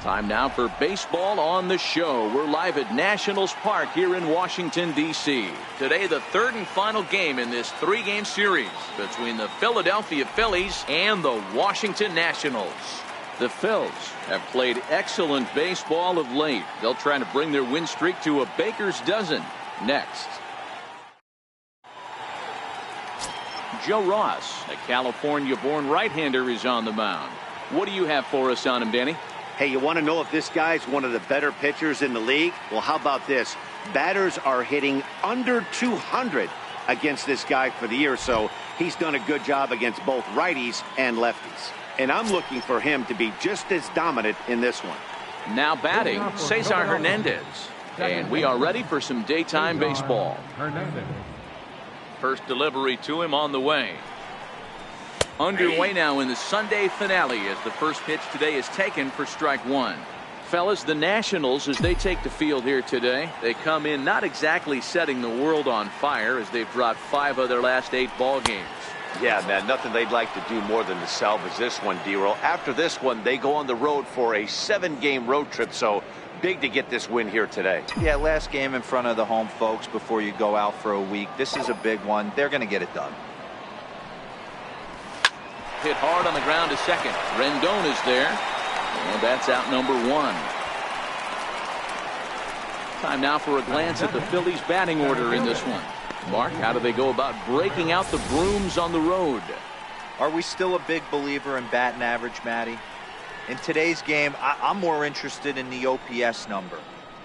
Time now for baseball on the show. We're live at Nationals Park here in Washington, D.C. Today, the third and final game in this three-game series between the Philadelphia Phillies and the Washington Nationals. The Phils have played excellent baseball of late. They'll try to bring their win streak to a baker's dozen next. Joe Ross, a California-born right-hander, is on the mound. What do you have for us on him, Danny? Hey, you want to know if this guy's one of the better pitchers in the league? Well, how about this? Batters are hitting under 200 against this guy for the year, so he's done a good job against both righties and lefties. And I'm looking for him to be just as dominant in this one. Now batting, Cesar Hernandez. And we are ready for some daytime baseball. First delivery to him on the way. Underway now in the Sunday finale as the first pitch today is taken for strike one. Fellas, the Nationals, as they take the field here today, they come in not exactly setting the world on fire as they've dropped 5 of their last 8 ball games. Yeah, man, nothing they'd like to do more than to salvage this one, D-Roll. After this one, they go on the road for a 7-game road trip, so big to get this win here today. Yeah, last game in front of the home folks before you go out for a week. This is a big one. They're going to get it done. Hit hard on the ground to second. Rendon is there. And that's out number 1. Time now for a glance at the Phillies batting order in this one. Mark, how do they go about breaking out the brooms on the road? Are we still a big believer in batting average, Matty? In today's game, I'm more interested in the OPS number.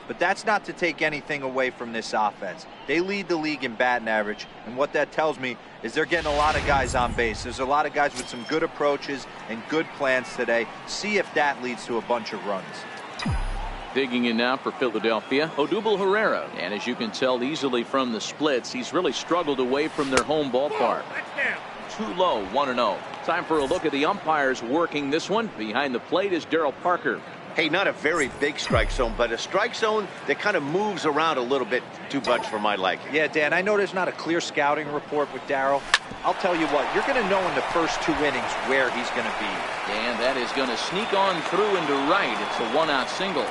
But that's not to take anything away from this offense. They lead the league in batting average, and what that tells me is they're getting a lot of guys on base. There's a lot of guys with some good approaches and good plans today. See if that leads to a bunch of runs. Digging in now for Philadelphia, Odubel Herrera. And as you can tell easily from the splits, he's really struggled away from their home ballpark. Too low, 1-0. Time for a look at the umpires working this one. Behind the plate is Darryl Parker. Hey, not a very big strike zone, but a strike zone that kind of moves around a little bit too much for my liking. Yeah, Dan, I know there's not a clear scouting report with Darryl. I'll tell you what, you're going to know in the first 2 innings where he's going to be. And that is going to sneak on through into right. It's a 1-out single.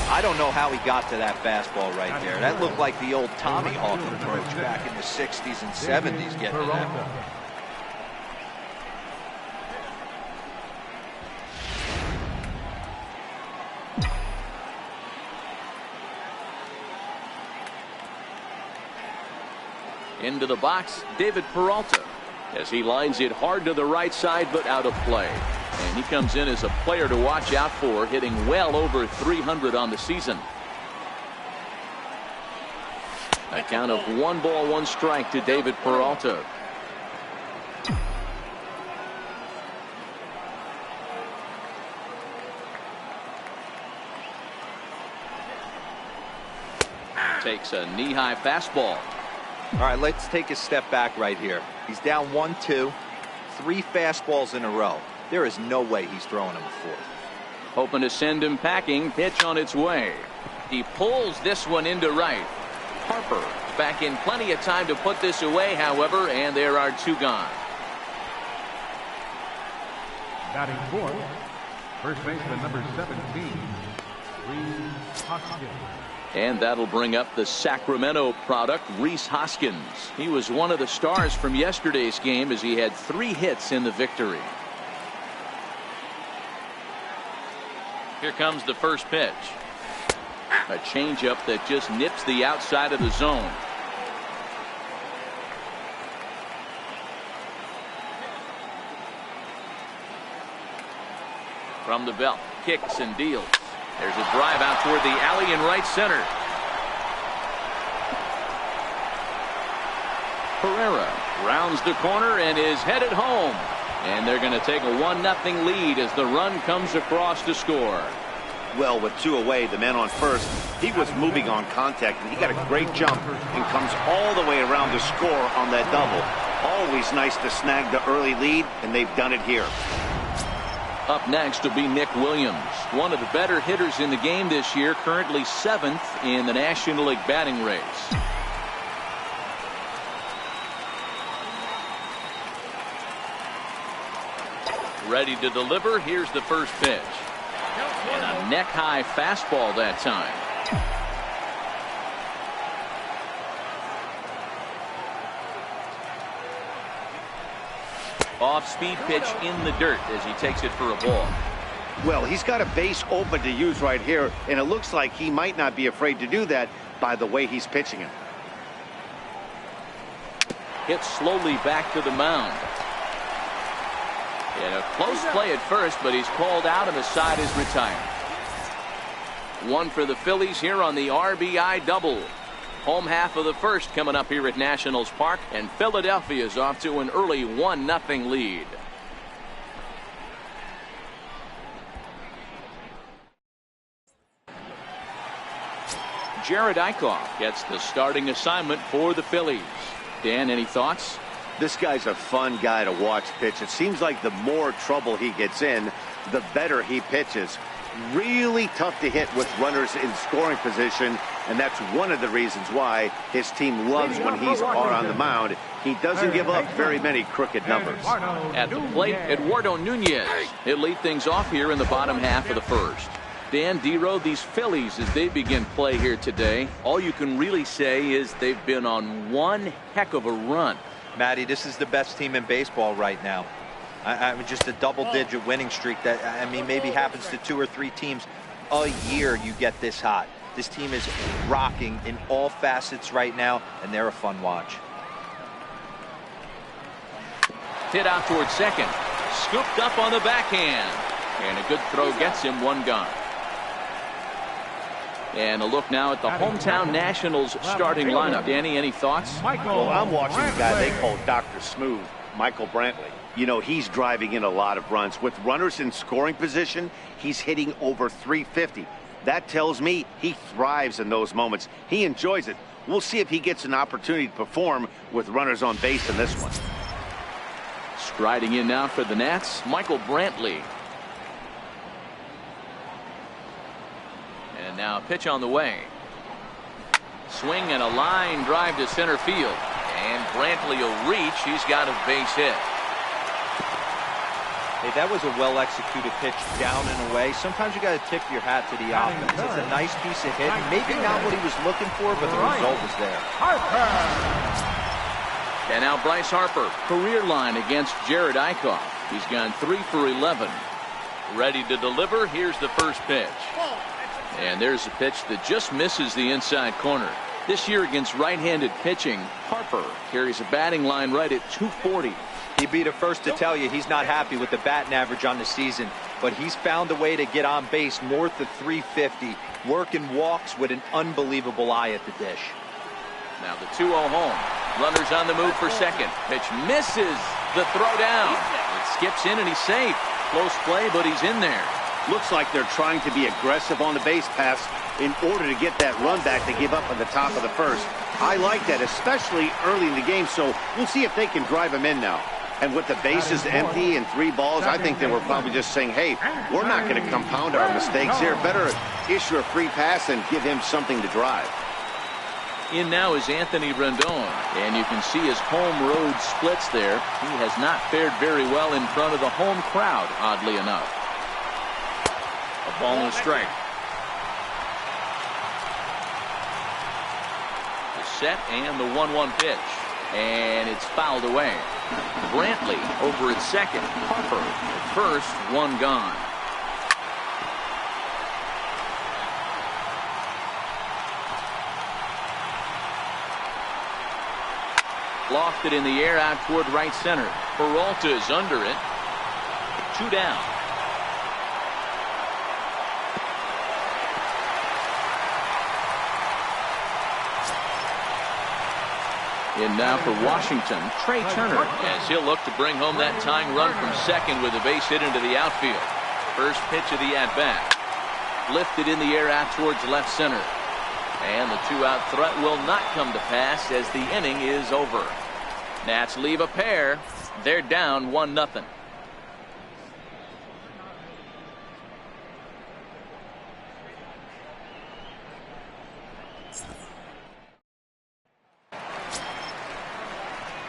I don't know how he got to that fastball right there. That looked like the old Tommy Hawk approach back in the 60s and 70s getting to that ball. Into the box, David Peralta, as he lines it hard to the right side, but out of play. And he comes in as a player to watch out for, hitting well over 300 on the season. A count of 1 ball, 1 strike to David Peralta. Takes a knee-high fastball. All right, let's take a step back right here. He's down 1-2, 3 fastballs in a row. There is no way he's throwing him a 4th. Hoping to send him packing. Pitch on its way. He pulls this one into right. Harper back in plenty of time to put this away, however, and there are 2 gone. Batting 4th, first baseman number 17, Rhys Hoskins. And that'll bring up the Sacramento product, Rhys Hoskins. He was one of the stars from yesterday's game as he had 3 hits in the victory. Here comes the first pitch. A changeup that just nips the outside of the zone. From the belt, kicks and deals. There's a drive out toward the alley in right center. Herrera rounds the corner and is headed home. And they're going to take a 1-0 lead as the run comes across to score. Well, with 2 away, the man on first, he was moving on contact, and he got a great jump and comes all the way around to score on that double. Always nice to snag the early lead, and they've done it here. Up next will be Nick Williams, one of the better hitters in the game this year, currently 7th in the National League batting race. Ready to deliver. Here's the first pitch. And a neck-high fastball that time. Off-speed pitch in the dirt as he takes it for a ball. Well, he's got a base open to use right here, and it looks like he might not be afraid to do that by the way he's pitching him. Hit slowly back to the mound. And a close play at first, but he's called out and the side is retired. One for the Phillies here on the RBI double. Home half of the first coming up here at Nationals Park, and Philadelphia is off to an early 1-0 lead. Jared Eichhoff gets the starting assignment for the Phillies. Dan, any thoughts? This guy's a fun guy to watch pitch. It seems like the more trouble he gets in, the better he pitches. Really tough to hit with runners in scoring position, and that's one of the reasons why his team loves when he's on the mound. He doesn't give up very many crooked numbers. At the plate, Eduardo Nunez. He'll lead things off here in the bottom half of the first. Dan, D-Row, these Phillies, as they begin play here today, all you can really say is they've been on one heck of a run. Matty, this is the best team in baseball right now. I mean, just a double-digit winning streak that, I mean, maybe happens to 2 or 3 teams a year. You get this hot. This team is rocking in all facets right now, and they're a fun watch. Hit out towards second. Scooped up on the backhand. And a good throw gets him one gone. And a look now at the hometown Nationals starting lineup. Danny, any thoughts? Well, I'm watching the guy they call Dr. Smooth, Michael Brantley. You know, he's driving in a lot of runs. With runners in scoring position, he's hitting over 350. That tells me he thrives in those moments. He enjoys it. We'll see if he gets an opportunity to perform with runners on base in this one. Striding in now for the Nats, Michael Brantley. And now a pitch on the way. Swing and a line drive to center field. And Brantley will reach. He's got a base hit. Hey, that was a well-executed pitch down and away. Sometimes you got to tip your hat to the offense. It's a nice piece of hit. Maybe not what he was looking for, but the result was there. And now Bryce Harper, career line against Jared Eichhoff. He's gone 3 for 11. Ready to deliver. Here's the first pitch. And there's a pitch that just misses the inside corner. This year against right-handed pitching, Harper carries a batting line right at 240. He'd be the first to tell you he's not happy with the batting average on the season, but he's found a way to get on base north of 350, working walks with an unbelievable eye at the dish. Now the 2-0 home. Runners on the move for second. Pitch misses the throw down. It skips in and he's safe. Close play, but he's in there. Looks like they're trying to be aggressive on the base pass in order to get that run back to give up on the top of the first. I like that, especially early in the game, so we'll see if they can drive him in now. And with the bases empty and 3 balls, I think they were probably just saying, hey, we're not going to compound our mistakes here. Better issue a free pass and give him something to drive. In now is Anthony Rendon, and you can see his home road splits there. He has not fared very well in front of the home crowd, oddly enough. A ball and a strike. The set and the 1-1 pitch. And it's fouled away. Brantley over at second. Harper at first. 1 gone. Lofted in the air out toward right center. Peralta is under it. 2 down. In now for Washington, Trey Turner, as he'll look to bring home that tying run from second with a base hit into the outfield. First pitch of the at-bat. Lifted in the air out towards left center. And the 2-out threat will not come to pass as the inning is over. Nats leave a pair. They're down 1-0.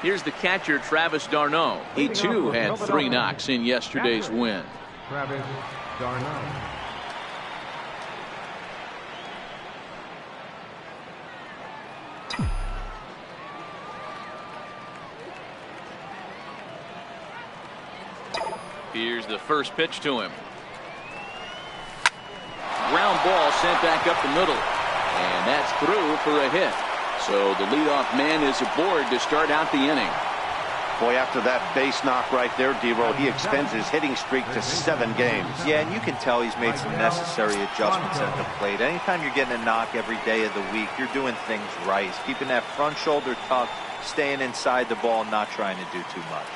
Here's the catcher, Travis d'Arnaud. He too had 3 knocks in yesterday's win. Travis d'Arnaud. Here's the first pitch to him. Ground ball sent back up the middle. And that's through for a hit. So the leadoff man is aboard to start out the inning. Boy, after that base knock right there, D-Roll, he extends his hitting streak to 7 games. Yeah, and you can tell he's made some necessary adjustments at the plate. Anytime you're getting a knock every day of the week, you're doing things right. He's keeping that front shoulder tucked, staying inside the ball, not trying to do too much.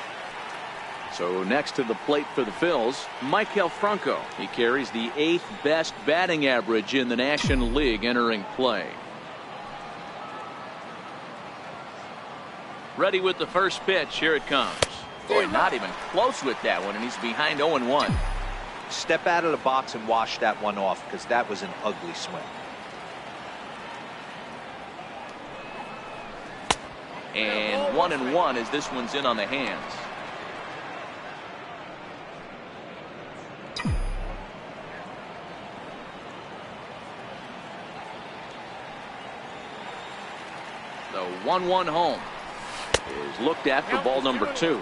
So next to the plate for the Phils, Maikel Franco. He carries the 8th best batting average in the National League entering play. Ready with the first pitch. Here it comes. Boy, not even close with that one, and he's behind 0-1. Step out of the box and wash that one off, because that was an ugly swing. And 1-1 as this one's in on the hands. The 1-1 home is looked at for ball number 2.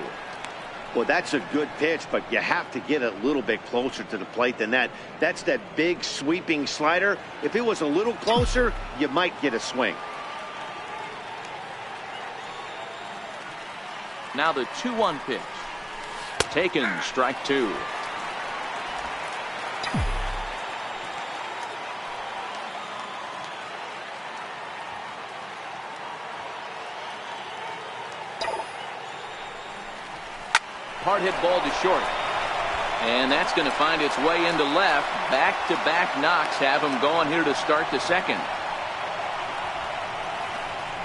Well, that's a good pitch, but you have to get a little bit closer to the plate than that. That's that big sweeping slider. If it was a little closer, you might get a swing. Now the 2-1 pitch. Taken, strike 2. Hard hit ball to short. And that's going to find its way into left. Back-to-back knocks have him going here to start the second.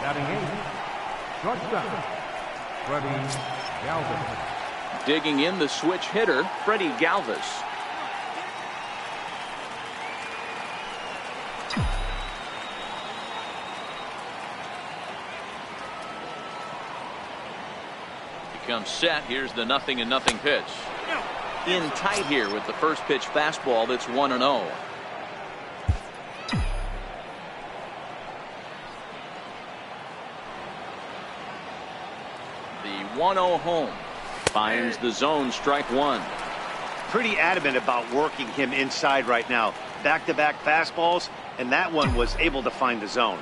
Batting 8, shortstop, Freddie Galvis. Digging in the switch hitter, Freddie Galvis. Comes set. Here's the 0-0 pitch. In tight here with the first pitch fastball that's 1-0. The 1-0 home finds the zone, strike 1. Pretty adamant about working him inside right now. Back-to-back fastballs, and that one was able to find the zone.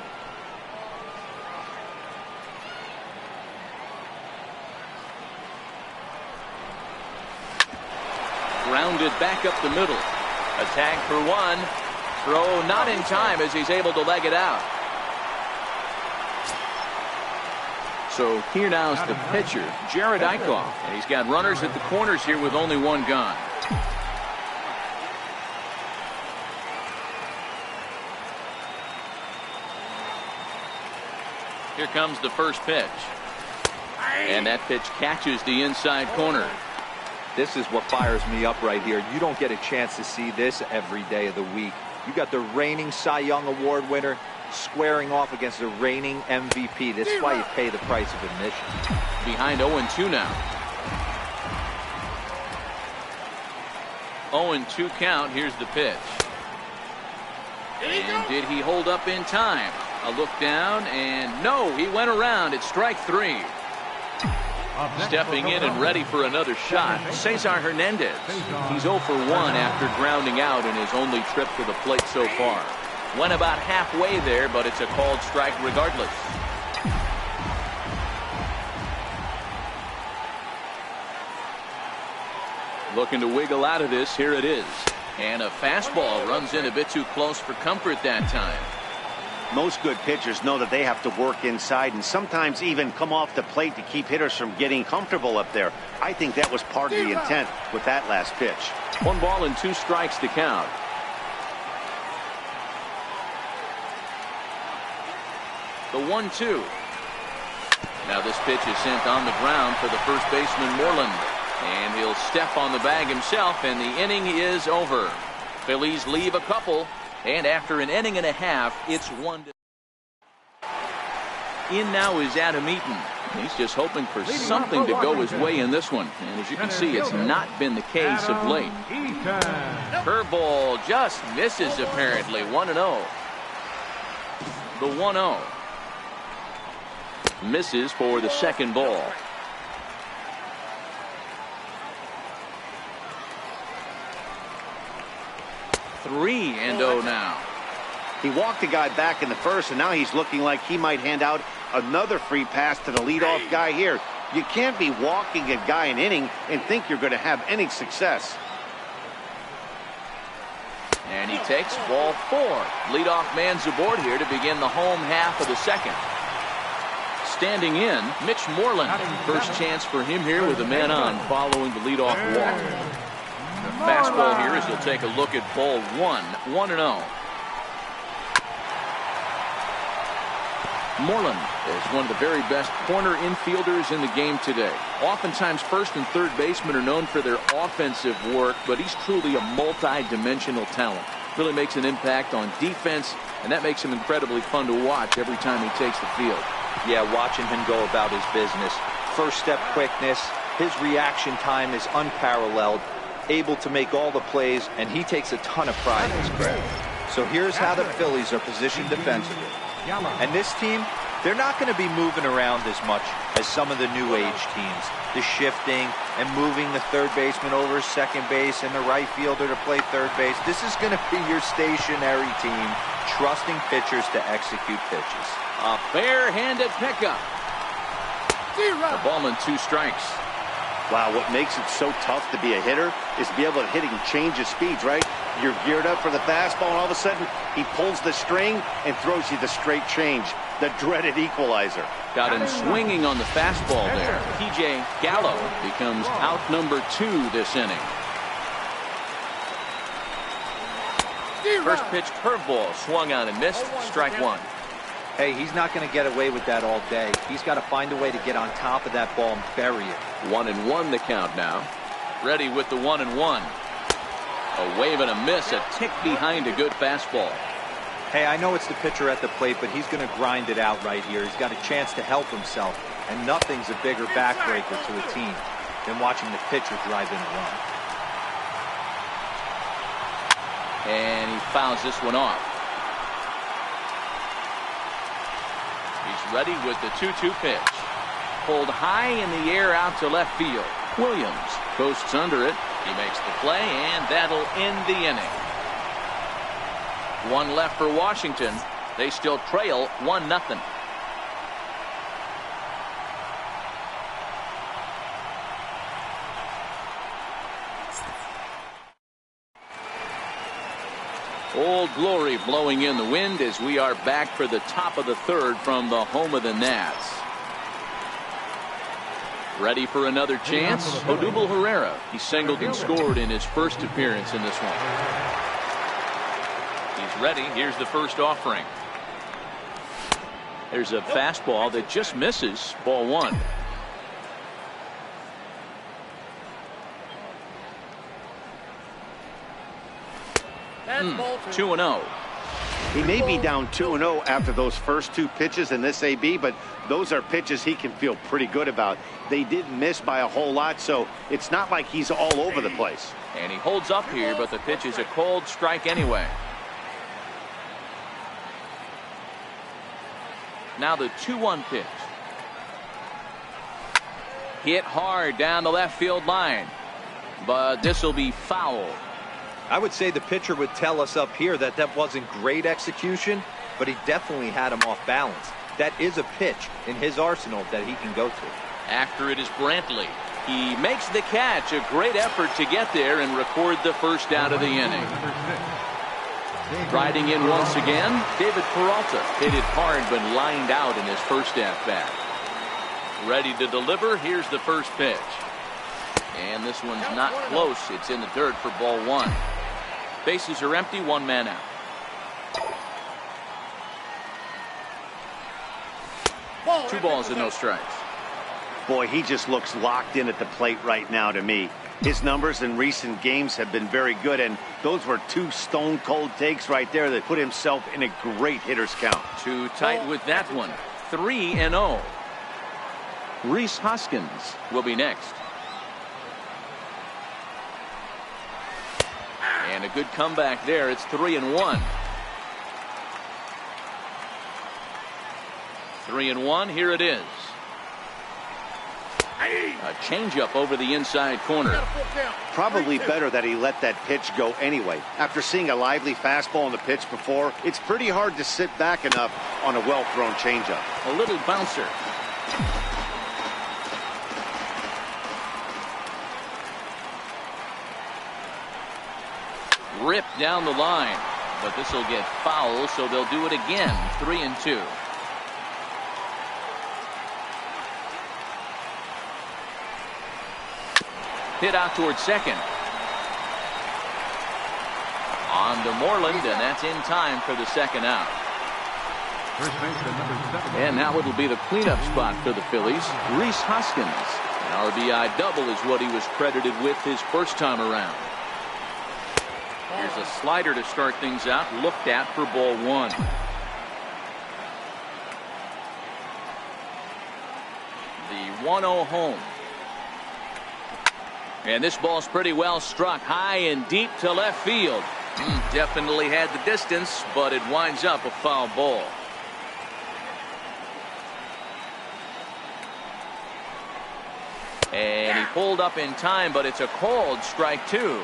Grounded back up the middle. A tag for 1. Throw not in time as he's able to leg it out. So here now is the pitcher, Jared Eichhoff. And he's got runners at the corners here with only 1 gone. Here comes the first pitch. And that pitch catches the inside corner. This is what fires me up right here. You don't get a chance to see this every day of the week. You got the reigning Cy Young Award winner squaring off against the reigning MVP. This is why you pay the price of admission. Behind 0-2 now. 0-2 count. Here's the pitch. And did he hold up in time? A look down, and no, he went around. It's strike 3. Stepping in and ready for another shot, Cesar Hernandez. He's 0 for 1 after grounding out in his only trip to the plate so far. Went about halfway there, but it's a called strike regardless. Looking to wiggle out of this. Here it is. And a fastball runs in a bit too close for comfort that time. Most good pitchers know that they have to work inside and sometimes even come off the plate to keep hitters from getting comfortable up there. I think that was part of the intent with that last pitch. 1 ball and 2 strikes to count. The 1-2. Now this pitch is sent on the ground for the first baseman Moreland. And he'll step on the bag himself, and the inning is over. Phillies leave a couple. And after an inning and a half, it's 1-. In now is Adam Eaton. He's just hoping for something to go his way in this one. And as you can see, it's not been the case of late. Curveball just misses apparently. 1-0. The 1-0. Misses for the second ball. 3-0 now. He walked the guy back in the first, and now he's looking like he might hand out another free pass to the leadoff guy here. You can't be walking a guy an inning and think you're going to have any success. And he takes ball 4. Leadoff man's aboard here to begin the home half of the second. Standing in, Mitch Moreland. First chance for him here with a man on following the leadoff walk. The fastball here as he'll take a look at ball 1. 1-0. Moreland is one of the very best corner infielders in the game today. Oftentimes first and third basemen are known for their offensive work, but he's truly a multi-dimensional talent. Really makes an impact on defense, and that makes him incredibly fun to watch every time he takes the field. Yeah, watching him go about his business. First step quickness, his reaction time is unparalleled, able to make all the plays, and he takes a ton of pride in his craft. So here's how the Phillies are positioned defensively. And this team, they're not going to be moving around as much as some of the new age teams. The shifting and moving the third baseman over second base and the right fielder to play third base. This is going to be your stationary team, trusting pitchers to execute pitches. A bare-handed pickup. A ball and 2 strikes. Wow, what makes it so tough to be a hitter is to be able to hit and change his speeds, right? You're geared up for the fastball, and all of a sudden, he pulls the string and throws you the straight change, the dreaded equalizer. Got him swinging on the fastball there. P.J. Gallo becomes out number 2 this inning. First pitch curveball swung on and missed. Strike 1. Hey, he's not going to get away with that all day. He's got to find a way to get on top of that ball and bury it. 1-1 the count now. Ready with the 1-1. A wave and a miss, a tick behind a good fastball. Hey, I know it's the pitcher at the plate, but he's going to grind it out right here. He's got a chance to help himself, and nothing's a bigger backbreaker to a team than watching the pitcher drive in a run. And he fouls this one off. He's ready with the 2-2 pitch. Pulled high in the air out to left field. Williams coasts under it. He makes the play, and that'll end the inning. 1 left for Washington. They still trail 1-0. Old Glory blowing in the wind as we are back for the top of the third from the home of the Nats. Ready for another chance? Odubel Herrera. He singled and scored in his first appearance in this one. He's ready. Here's the first offering. There's a fastball that just misses. Ball 1. 2-0. He may be down 2-0 after those first 2 pitches in this AB, but those are pitches he can feel pretty good about. They did miss by a whole lot, so it's not like he's all over the place. And he holds up here, but the pitch is a cold strike anyway. Now the 2-1 pitch. Hit hard down the left field line, but this will be foul. I would say the pitcher would tell us up here that that wasn't great execution, but he definitely had him off balance. That is a pitch in his arsenal that he can go to. After it is Brantley. He makes the catch. A great effort to get there and record the first out of the inning. Riding in once again, David Peralta hit it hard but lined out in his first at bat. Ready to deliver. Here's the first pitch. And this one's not close. It's in the dirt for ball 1. Bases are empty. 1 man out. Two balls and no strikes. Boy, he just looks locked in at the plate right now to me. His numbers in recent games have been very good, and those were 2 stone-cold takes right there that put himself in a great hitter's count. Too tight with that one. 3-0. Rhys Hoskins will be next. And a good comeback there. It's 3-1. 3-1. Here it is. A changeup over the inside corner. Probably better that he let that pitch go anyway. After seeing a lively fastball on the pitch before, it's pretty hard to sit back enough on a well-thrown changeup. A little bouncer. Ripped down the line, but this will get foul, so they'll do it again. 3-2. Hit out towards second. On to Moreland, and that's in time for the second out. And now it'll be the cleanup spot for the Phillies. Rhys Hoskins. An RBI double is what he was credited with his first time around. Here's a slider to start things out, looked at for ball one. The 1-0 home. And this ball's pretty well struck high and deep to left field. Definitely had the distance, but it winds up a foul ball. And he pulled up in time, but it's a called strike two.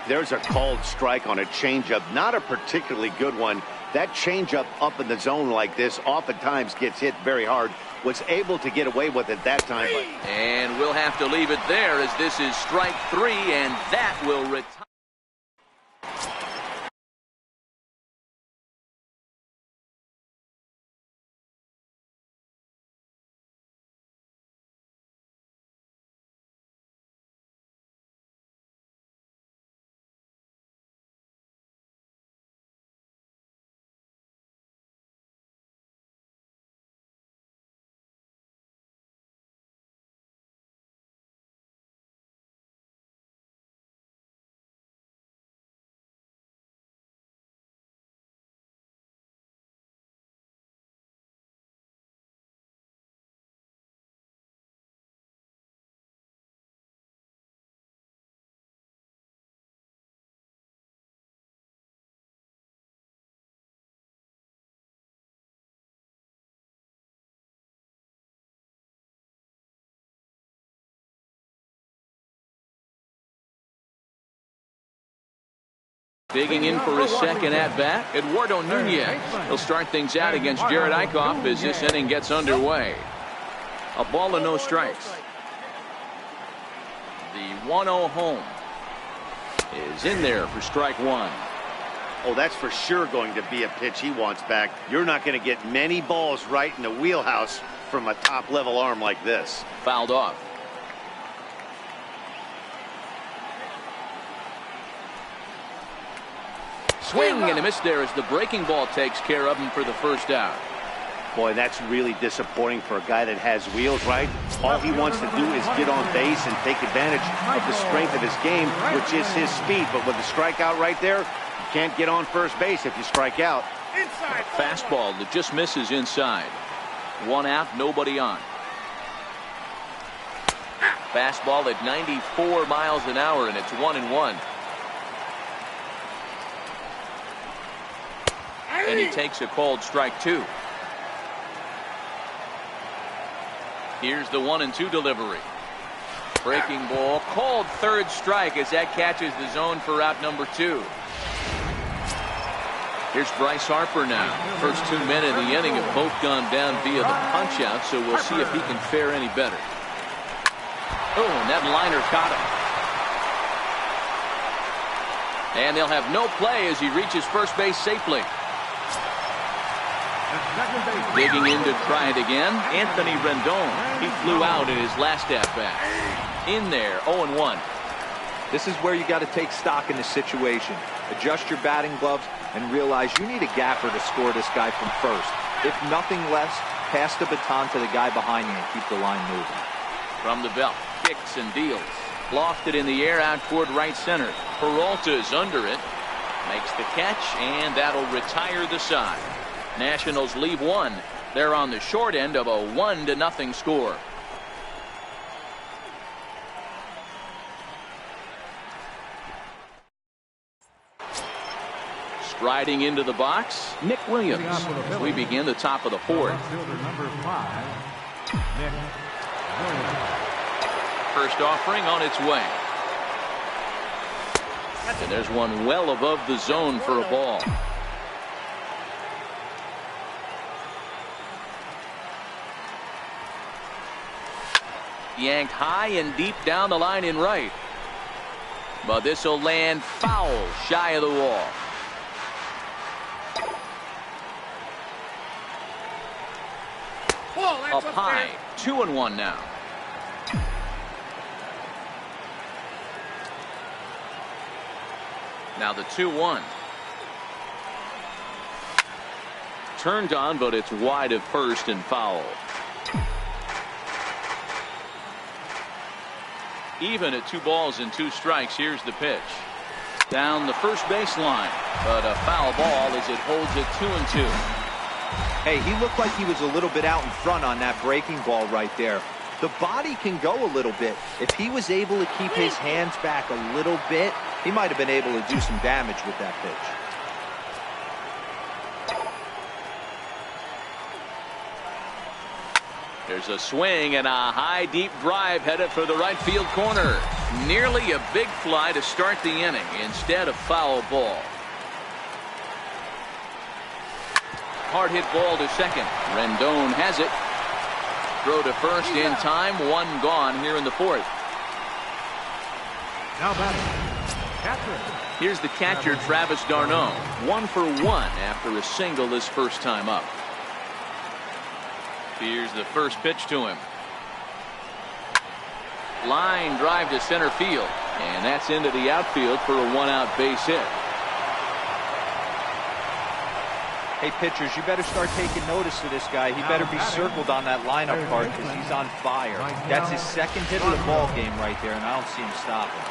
There's a called strike on a changeup, not a particularly good one. That changeup up in the zone like this oftentimes gets hit very hard. Was able to get away with it that time. And we'll have to leave it there as this is strike three, and that will retire. Digging in for his second at-bat, Eduardo Nunez. He'll start things out against Jared Eichhoff as this inning gets underway. A ball and no strikes. The 1-0 home is in there for strike one. Oh, that's for sure going to be a pitch he wants back. You're not going to get many balls right in the wheelhouse from a top-level arm like this. Fouled off. Swing and a miss there as the breaking ball takes care of him for the first out. Boy, that's really disappointing for a guy that has wheels, right? All he wants to do is get on base and take advantage of the strength of his game, which is his speed. But with the strikeout right there, you can't get on first base if you strike out. Inside fastball that just misses inside. One out, nobody on. Fastball at 94 miles an hour, and it's 1-1. And he takes a called strike two. Here's the 1-2 delivery. Breaking ball, called third strike as that catches the zone for out number two. Here's Bryce Harper now. First 2 men in the inning have both gone down via the punch out, so we'll see if he can fare any better. Oh, and that liner caught him. And they'll have no play as he reaches first base safely. Digging in to try it again, Anthony Rendon. He flew out in his last at-bat. In there, 0-1. This is where you got to take stock in the situation. Adjust your batting gloves and realize you need a gapper to score this guy from first. If nothing less, pass the baton to the guy behind you and keep the line moving. From the belt, kicks and deals. Lofted in the air out toward right center. Peralta's under it. Makes the catch, and that'll retire the side. Nationals leave one. They're on the short end of a 1-0 score. Striding into the box, Nick Williams. We begin the top of the fourth. First offering on its way. And there's one well above the zone for a ball. Yanked high and deep down the line in right. But this will land foul shy of the wall. Up high, 2-1 now. Now the 2-1. Turned on, but it's wide of first and foul. Even at 2 balls and 2 strikes. Here's the pitch. Down the first baseline, but a foul ball as it holds it 2-2. Hey, he looked like he was a little bit out in front on that breaking ball right there. The body can go a little bit. If he was able to keep his hands back a little bit, he might have been able to do some damage with that pitch. There's a swing and a high deep drive headed for the right field corner. Nearly a big fly to start the inning instead of foul ball. Hard hit ball to second. Rendon has it. Throw to first in time. 1 gone here in the 4th. Now batting, catcher. Here's the catcher, Travis d'Arnaud. 1 for 1 after a single his first time up. Here's the first pitch to him. Line drive to center field. And that's into the outfield for a 1-out base hit. Hey, pitchers, you better start taking notice of this guy. He better be circled on that lineup card because he's on fire. That's his 2nd hit of the ball game right there, and I don't see him stopping.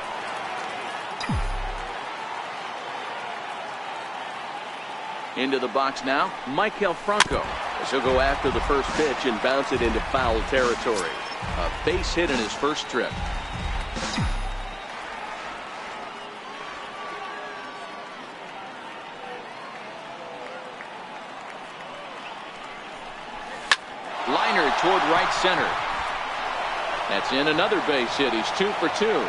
Into the box now, Maikel Franco. As he'll go after the first pitch and bounce it into foul territory. A base hit in his first trip. Liner toward right center. That's in another base hit. He's 2 for 2.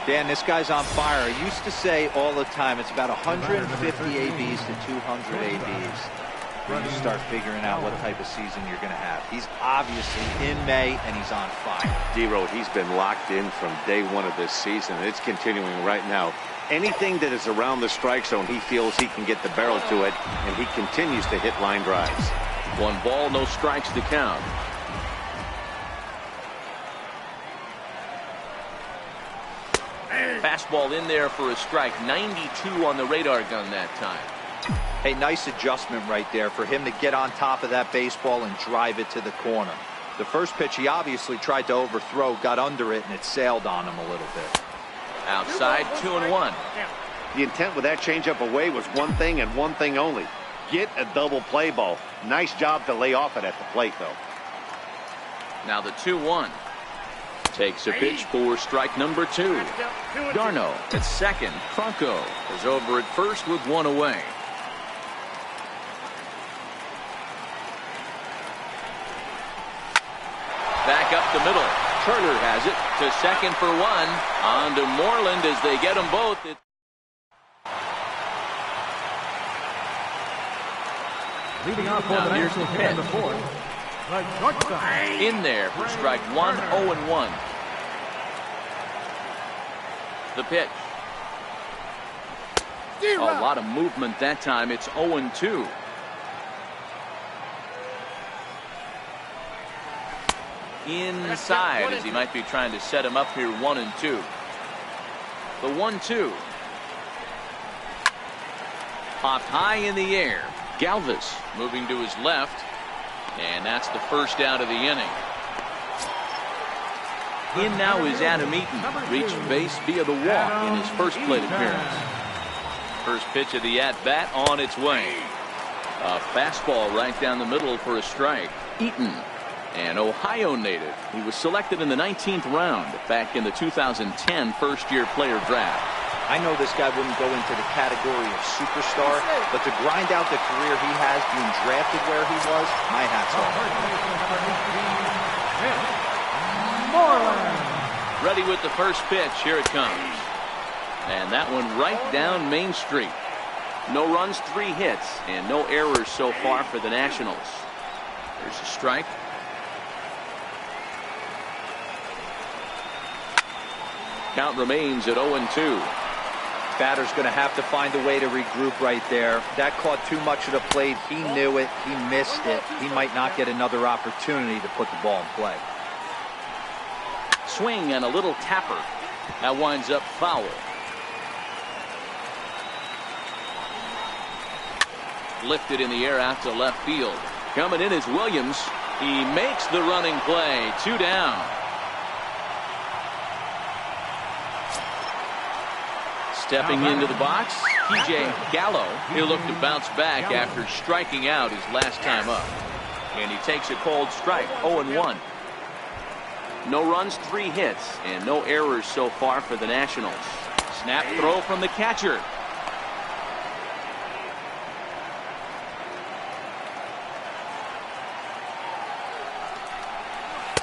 Dan, this guy's on fire. I used to say all the time it's about 150 ABs to 200 ABs when you start figuring out what type of season you're going to have. He's obviously in May and he's on fire. D-Road, he's been locked in from day 1 of this season. It's continuing right now. Anything that is around the strike zone, he feels he can get the barrel to it, and he continues to hit line drives. 1 ball, no strikes to count. Fastball in there for a strike. 92 on the radar gun that time. Hey, nice adjustment right there for him to get on top of that baseball and drive it to the corner. The first pitch he obviously tried to overthrow, got under it, and it sailed on him a little bit. Outside, 2-1. The intent with that changeup away was one thing and one thing only. Get a double play ball. Nice job to lay off it at the plate, though. Now the 2-1. Takes a pitch for strike number 2. d'Arnaud at second. Franco is over at first with 1 away. Back up the middle. Turner has it to second for 1. On to Moreland as they get them both. Leading off for the Nationals in the 4th, the shortstop. In there for strike 1, 0-1. The pitch. A lot of movement that time. It's 0-2. Inside as he might be trying to set him up here. 1-2. The 1-2. Popped high in the air. Galvis moving to his left, and that's the first out of the inning. In now is Adam Eaton. Reached base via the walk in his first plate appearance. First pitch of the at-bat on its way. A fastball right down the middle for a strike. Eaton, an Ohio native. He was selected in the 19th round back in the 2010 first-year player draft. I know this guy wouldn't go into the category of superstar, but to grind out the career he has being drafted where he was, my hat's off. Ready with the first pitch. Here it comes. And that one right down Main Street. No runs, 3 hits, and no errors so far for the Nationals. There's a strike. Count remains at 0-2. Batter's going to have to find a way to regroup right there. That caught too much of the plate. He knew it. He missed it. He might not get another opportunity to put the ball in play. Swing and a little tapper. That winds up foul. Lifted in the air out to left field. Coming in is Williams. He makes the running play. 2 down. Stepping into the box, P.J. Gallo. He'll look to bounce back after striking out his last time up. And he takes a cold strike, 0-1. No runs, 3 hits, and no errors so far for the Nationals. Snap throw from the catcher.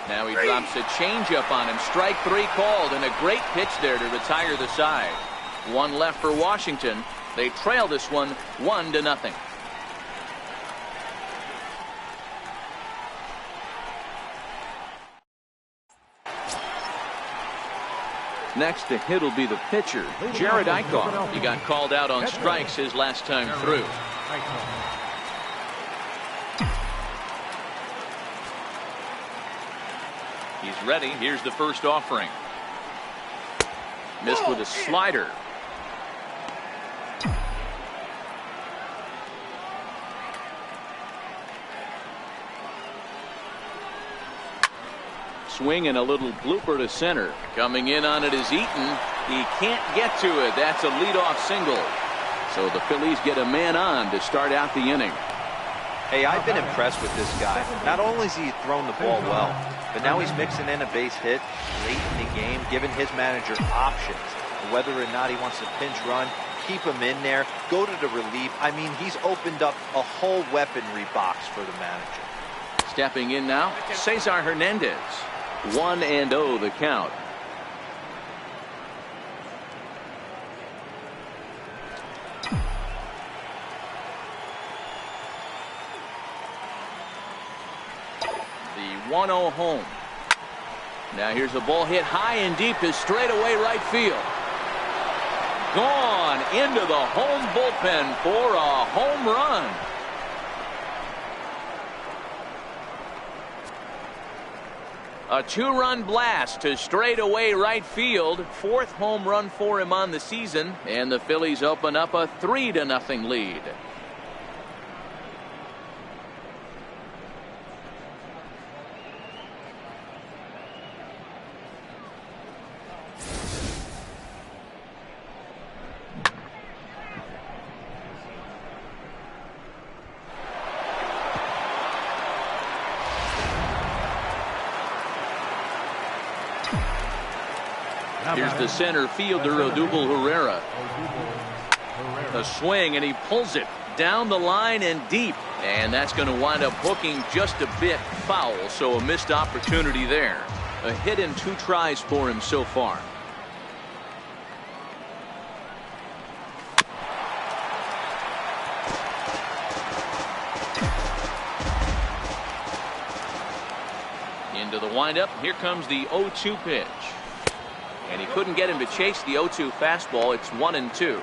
Now he drops a changeup on him. Strike 3 called, and a great pitch there to retire the side. 1 left for Washington. They trail this one 1-0. Next to hit will be the pitcher, Jared Eichhoff. He got called out on strikes his last time through. He's ready. Here's the first offering. Missed with a slider. Swing and a little blooper to center. Coming in on it is Eaton. He can't get to it. That's a leadoff single. So the Phillies get a man on to start out the inning. Hey, I've been impressed with this guy. Not only has he thrown the ball well, but now he's mixing in a base hit late in the game, giving his manager options. Whether or not he wants to pinch run, keep him in there, go to the relief. I mean, he's opened up a whole weaponry box for the manager. Stepping in now, Cesar Hernandez. 1-0 the count. The 1-0 home. Now here's a ball hit high and deep to straightaway right field. Gone into the home bullpen for a home run. A 2-run blast to straightaway right field. 4th home run for him on the season, and the Phillies open up a 3-0 lead. Here's the center fielder, Odubel Herrera. A swing, and he pulls it down the line and deep. And that's going to wind up hooking just a bit foul, so a missed opportunity there. A hit in 2 tries for him so far. Into the windup. Here comes the 0-2 pitch. And he couldn't get him to chase the 0-2 fastball. It's 1-2.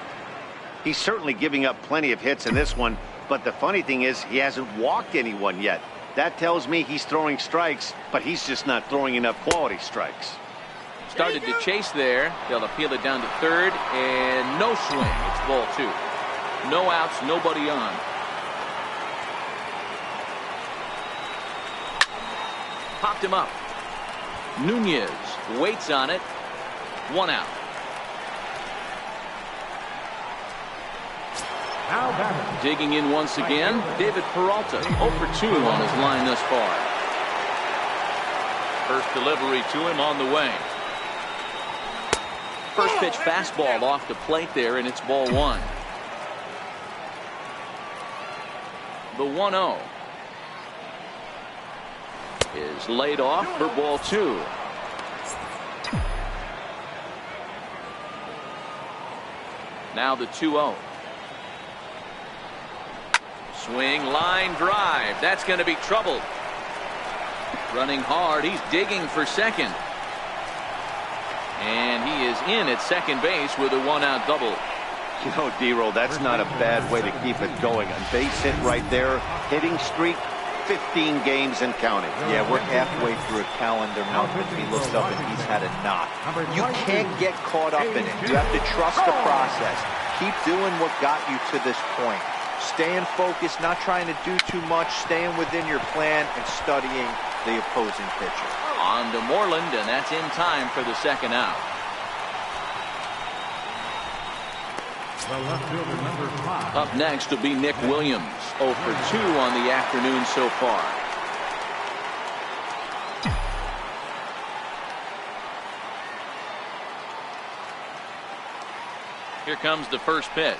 He's certainly giving up plenty of hits in this one, but the funny thing is he hasn't walked anyone yet. That tells me he's throwing strikes, but he's just not throwing enough quality strikes. Started to chase there. They'll appeal it down to third, and no swing. It's ball 2. No outs, nobody on. Popped him up. Nunez waits on it. 1 out. Digging in once again, David Peralta. 0 for 2 on his line thus far. First delivery to him on the way. First pitch fastball off the plate there, and it's ball one. The 1-0 is laid off for ball two. Now the 2-0. Swing, line drive. That's going to be trouble. Running hard. He's digging for second. And he is in at second base with a one-out double. You know, D-Roll, that's not a bad way to keep it going. A base hit right there. Hitting streak, 15 games and counting. Yeah, we're halfway through a calendar month and he looks up and he's had a knock. You can't get caught up in it. You have to trust the process. Keep doing what got you to this point. Staying focused, not trying to do too much, staying within your plan and studying the opposing pitcher. On to Moreland, and that's in time for the second out. The left fielder, number 5. Up next will be Nick Williams. 0 for 2 on the afternoon so far. Here comes the first pitch.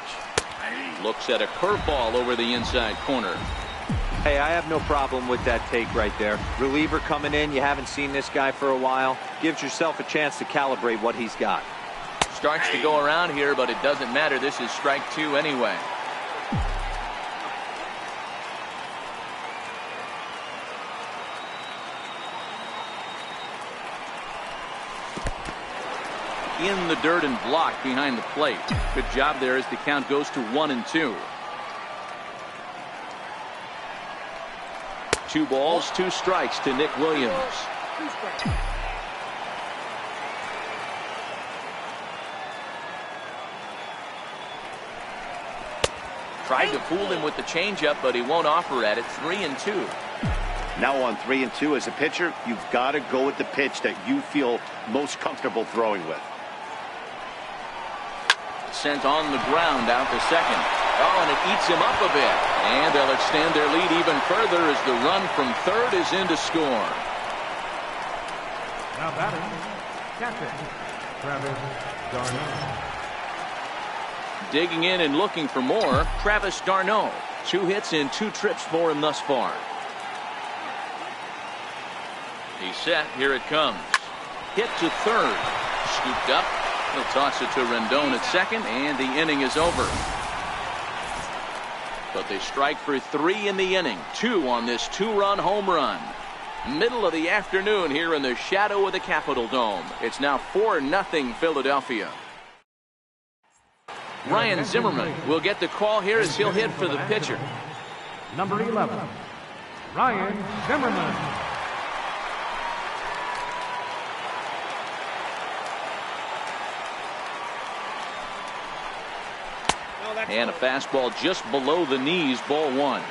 Looks at a curveball over the inside corner. Hey, I have no problem with that take right there. Reliever coming in, you haven't seen this guy for a while. Gives yourself a chance to calibrate what he's got. Starts to go around here, but it doesn't matter. This is strike two anyway. In the dirt and blocked behind the plate. Good job there as the count goes to 1-2. 2 balls, 2 strikes to Nick Williams. Tried to fool him with the changeup, but he won't offer at it. 3-2. Now on 3-2 as a pitcher, you've got to go with the pitch that you feel most comfortable throwing with. Sent on the ground out to second. Oh, and it eats him up a bit. And they'll extend their lead even further as the run from third is in to score. Now batting, catcher, Travis d'Arnaud. Digging in and looking for more, Travis d'Arnaud. 2 hits in 2 trips for him thus far. He's set. Here it comes. Hit to third. Scooped up. He'll toss it to Rendon at second, and the inning is over. But they strike for 3 in the inning. 2 on this 2-run home run. Middle of the afternoon here in the shadow of the Capitol Dome. It's now 4-0 Philadelphia. Ryan Zimmerman will get the call here as he'll hit for the pitcher. Number 11, Ryan Zimmerman. And a fastball just below the knees, ball 1.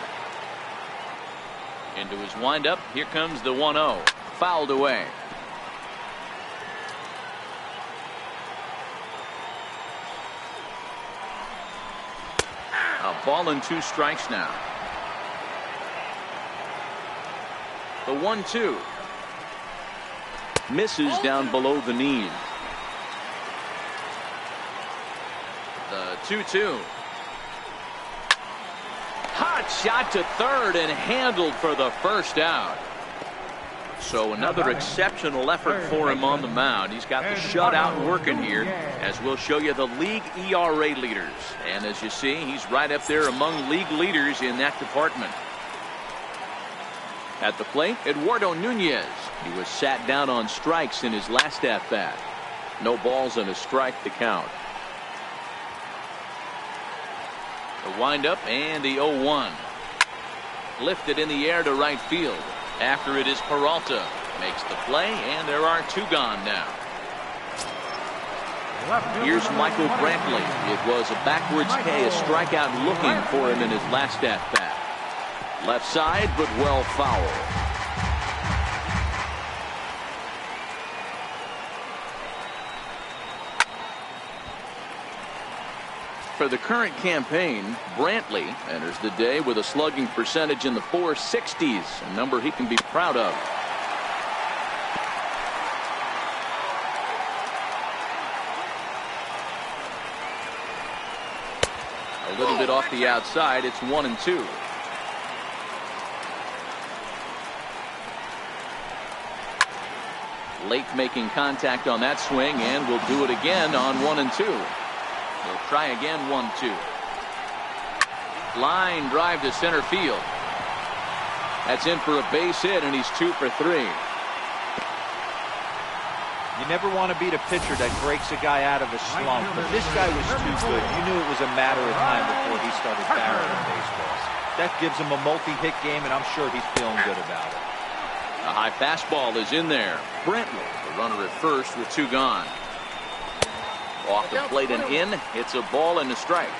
Into his windup, here comes the 1-0. Fouled away. A ball and 2 strikes now. The 1-2. Misses down below the knees. The 2-2. Hot shot to third and handled for the first out. So another exceptional effort for him on the mound. He's got the shutout working here, as we'll show you the league ERA leaders. And as you see, he's right up there among league leaders in that department. At the plate, Eduardo Nunez. He was sat down on strikes in his last at-bat. No balls and a strike to count. The windup and the 0-1. Lifted in the air to right field. After it is Peralta. Makes the play, and there are 2 gone now. Here's Michael Brantley. It was a backwards K, a strikeout looking for him in his last at-bat. Left side, but well foul. For the current campaign, Brantley enters the day with a slugging percentage in the 460s, a number he can be proud of. A little bit off the outside. It's 1-2. Lake making contact on that swing, and will do it again on 1-2. He'll try again. 1-2. Line drive to center field. That's in for a base hit, and he's 2 for 3. You never want to beat a pitcher that breaks a guy out of a slump, but this guy was too good. You knew it was a matter of time before he started barreling baseballs. That gives him a multi-hit game, and I'm sure he's feeling good about it. A high fastball is in there. Brentley, the runner at first with 2 gone. Off the plate and in. It's a ball and a strike.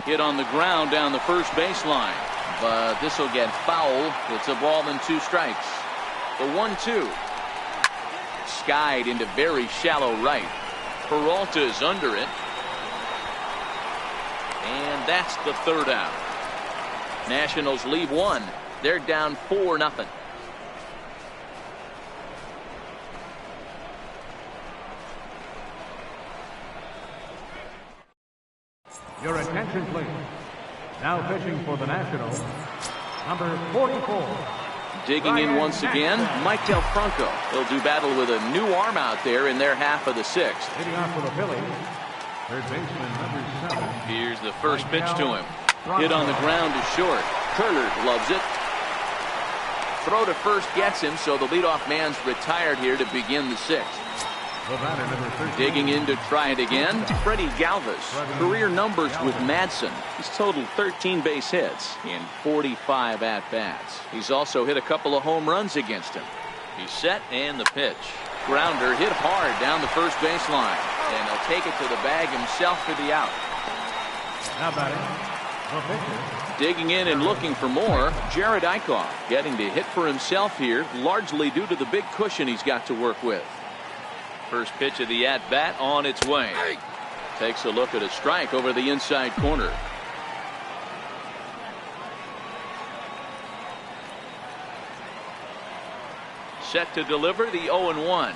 Hit on the ground down the first baseline, but this will get foul. It's a ball and 2 strikes. The 1-2. Skied into very shallow right. Peralta's under it. And that's the 3rd out. Nationals leave 1. They're down 4-0. Your attention, please. Now pitching for the Nationals, number 44. Digging in once again, Mike Del Franco. He'll do battle with a new arm out there in their half of the 6th. Hitting off for the Phillies, third baseman number 7. Here's the first pitch to him. Hit on the ground to short. Turner loves it. Throw to first gets him, so the leadoff man's retired here to begin the 6th. Digging in to try it again, Freddie Galvis. Career numbers with Madsen. He's totaled 13 base hits in 45 at-bats. He's also hit a couple of home runs against him. He's set, and the pitch. Grounder hit hard down the first baseline, and he'll take it to the bag himself for the out. Now batting, the pitcher. Digging in and looking for more, Jared Eichhoff getting to hit for himself here, largely due to the big cushion he's got to work with. First pitch of the at-bat on its way. Takes a look at a strike over the inside corner. Set to deliver the 0-1.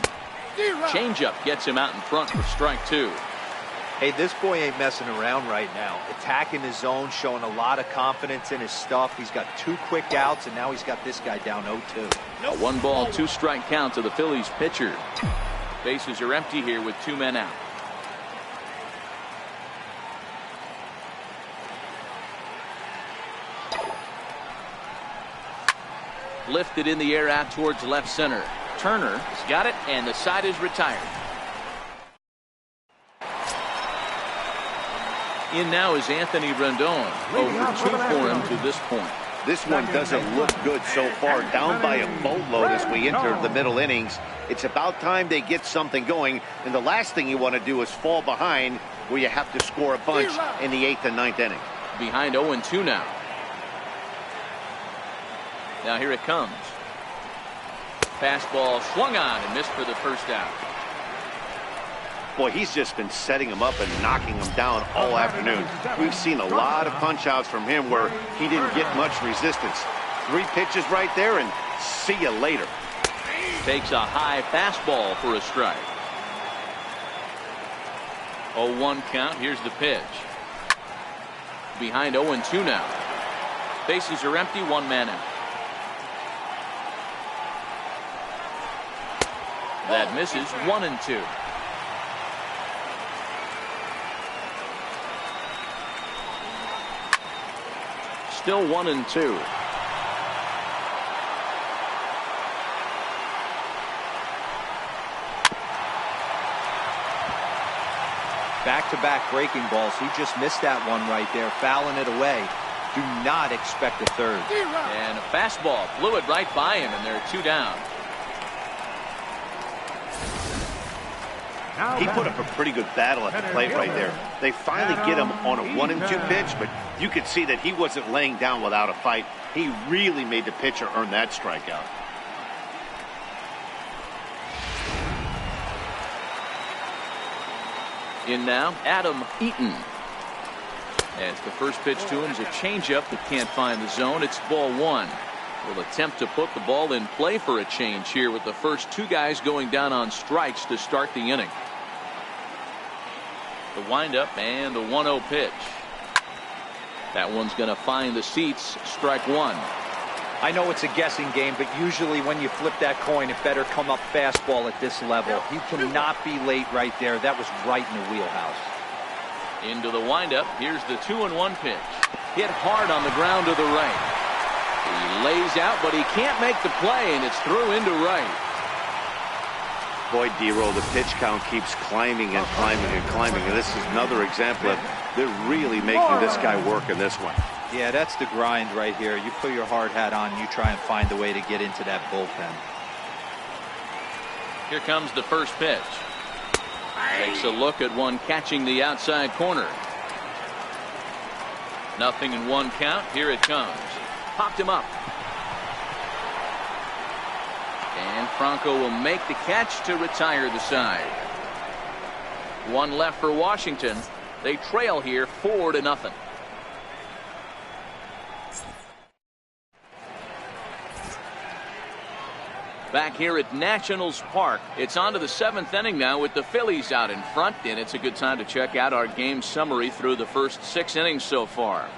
Changeup gets him out in front for strike 2. Hey, this boy ain't messing around right now. Attacking his zone, showing a lot of confidence in his stuff. He's got 2 quick outs, and now he's got this guy down 0-2. A 1-ball, 2-strike count to the Phillies pitcher. Bases are empty here with 2 men out. Lifted in the air out towards left center. Turner has got it, and the side is retired. In now is Anthony Rendon. Over 2 for him to this point. This one doesn't look good so far. Down by a boatload as we enter the middle innings. It's about time they get something going. And the last thing you want to do is fall behind where you have to score a bunch in the 8th and 9th inning. Behind 0-2 now. Now here it comes. Fastball swung on and missed for the first out. Boy, he's just been setting him up and knocking him down all afternoon. We've seen a lot of punch-outs from him where he didn't get much resistance. 3 pitches right there, and see you later. Takes a high fastball for a strike. 0-1 count. Here's the pitch. Behind 0-2 now. Bases are empty, 1 man out. That misses. 1-2. Still 1-2. Back-to-back breaking balls. He just missed that one right there, fouling it away. Do not expect a third. And a fastball blew it right by him, and there are 2 down. He put up a pretty good battle at the plate right there. They finally get him on a 1-2 pitch, but you could see that he wasn't laying down without a fight. He really made the pitcher earn that strikeout. In now, Adam Eaton. As the first pitch to him is a changeup that can't find the zone. It's ball 1. Will attempt to put the ball in play for a change here with the first 2 guys going down on strikes to start the inning. The windup and the 1-0 pitch. That one's going to find the seats. Strike one. I know it's a guessing game, but usually when you flip that coin, it better come up fastball at this level. He cannot be late right there. That was right in the wheelhouse. Into the windup. Here's the 2-1 pitch. Hit hard on the ground to the right. He lays out, but he can't make the play, and it's through into right. Boy, D-Roll, the pitch count keeps climbing and climbing and climbing. And this is another example of they're really making this guy work in this one. Yeah, that's the grind right here. You put your hard hat on, you try and find a way to get into that bullpen. Here comes the first pitch. Takes a look at one catching the outside corner. 0-1 count. Here it comes. Popped him up. And Franco will make the catch to retire the side. One left for Washington. They trail here 4-0. Back here at Nationals Park, it's on to the 7th inning now with the Phillies out in front, and it's a good time to check out our game summary through the first 6 innings so far.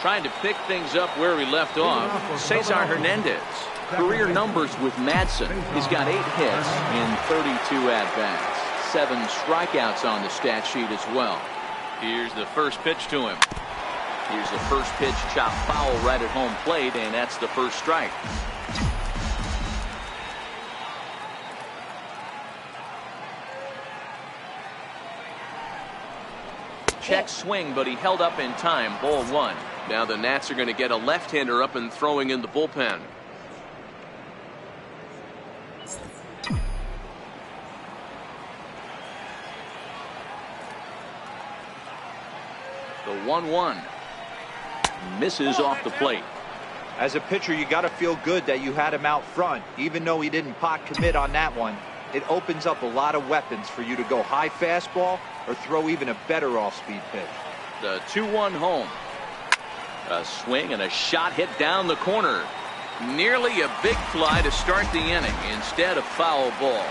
Trying to pick things up where we left off, Cesar Hernandez. Career numbers with Madsen. He's got 8 hits in 32 at-bats. 7 strikeouts on the stat sheet as well. Here's the first pitch to him. Here's the first pitch, chop foul right at home plate, and that's the first strike. Check swing, but he held up in time. Ball 1. Now the Nats are going to get a left-hander up and throwing in the bullpen. The 1-1. Misses off the plate. As a pitcher, you got to feel good that you had him out front. Even though he didn't pot commit on that one, it opens up a lot of weapons for you to go high fastball or throw even a better off-speed pitch. The 2-1 home. A swing and a shot hit down the corner. Nearly a big fly to start the inning instead of foul ball.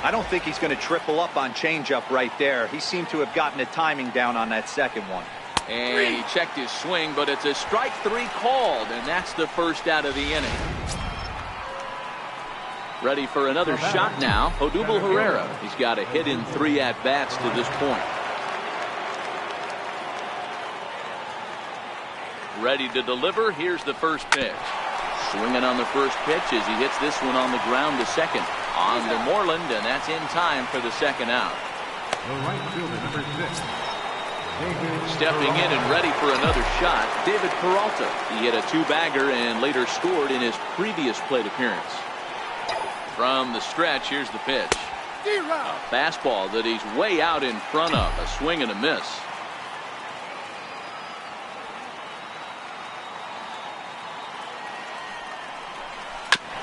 I don't think he's going to triple up on changeup right there. He seemed to have gotten the timing down on that second one. And he checked his swing, but it's a strike 3 called, and that's the first out of the inning. Ready for another shot now. Odubel Herrera. He's got a hit in 3 at-bats to this point. Ready to deliver. Here's the first pitch. Swinging on the first pitch as he hits this one on the ground to second. On to Moreland, and that's in time for the second out. The right fielder, number 6. Stepping in and ready for another shot, David Peralta. He hit a 2-bagger and later scored in his previous plate appearance. From the stretch, here's the pitch. A fastball that he's way out in front of. A swing and a miss.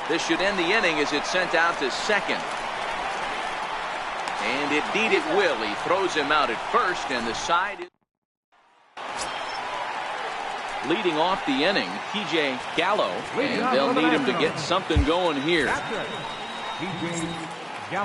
This should end the inning as it's sent out to second. And indeed it will. He throws him out at first, and the side is leading off the inning. TJ Gallo, and they'll need him to get something going here.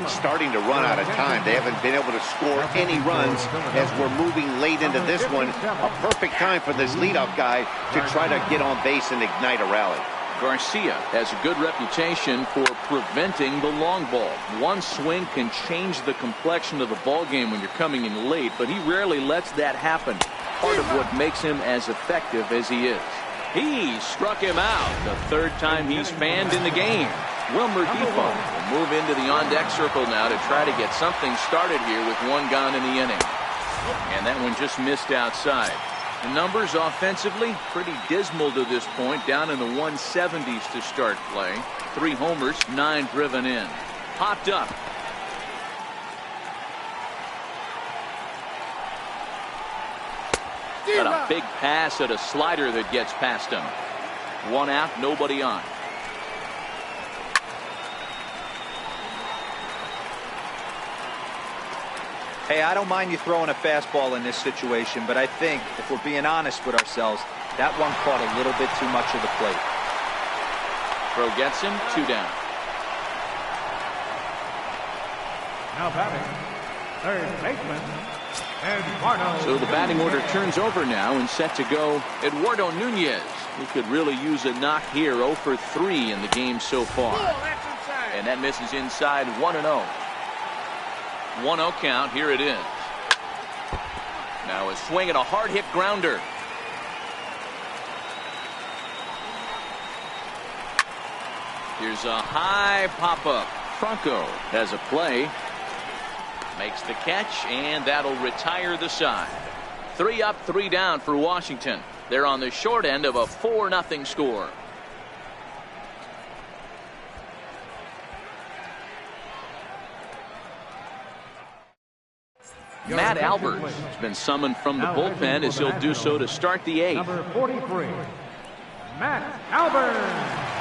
Starting to run out of time. They haven't been able to score any runs as we're moving late into this one. A perfect time for this leadoff guy to try to get on base and ignite a rally. Garcia has a good reputation for preventing the long ball. One swing can change the complexion of the ball game when you're coming in late, but he rarely lets that happen. Part of what makes him as effective as he is. He struck him out the 3rd time he's fanned in the game. Wilmer Depot will move into the on-deck circle now to try to get something started here with 1 gone in the inning. And that one just missed outside. The numbers offensively pretty dismal to this point, down in the 170s to start play. 3 homers, 9 driven in. Popped up. Got a big pass at a slider that gets past him. 1 out, nobody on. Hey, I don't mind you throwing a fastball in this situation, but I think, if we're being honest with ourselves, that one caught a little bit too much of the plate. Throw gets him, 2 down. Now batting, third baseman, Eduardo. So the batting order turns over now and set to go Eduardo Nunez. He could really use a knock here. 0 for 3 in the game so far. And that misses inside. 1-0. 1-0 count. Here it is. Now a swing and a hard hit grounder. Here's a high pop-up. Franco has a play. Makes the catch, and that'll retire the side. 3 up, 3 down for Washington. They're on the short end of a 4-0 score. Matt Albert has been summoned from the bullpen as he'll do so to start the 8th. Number 43, Matt Albert.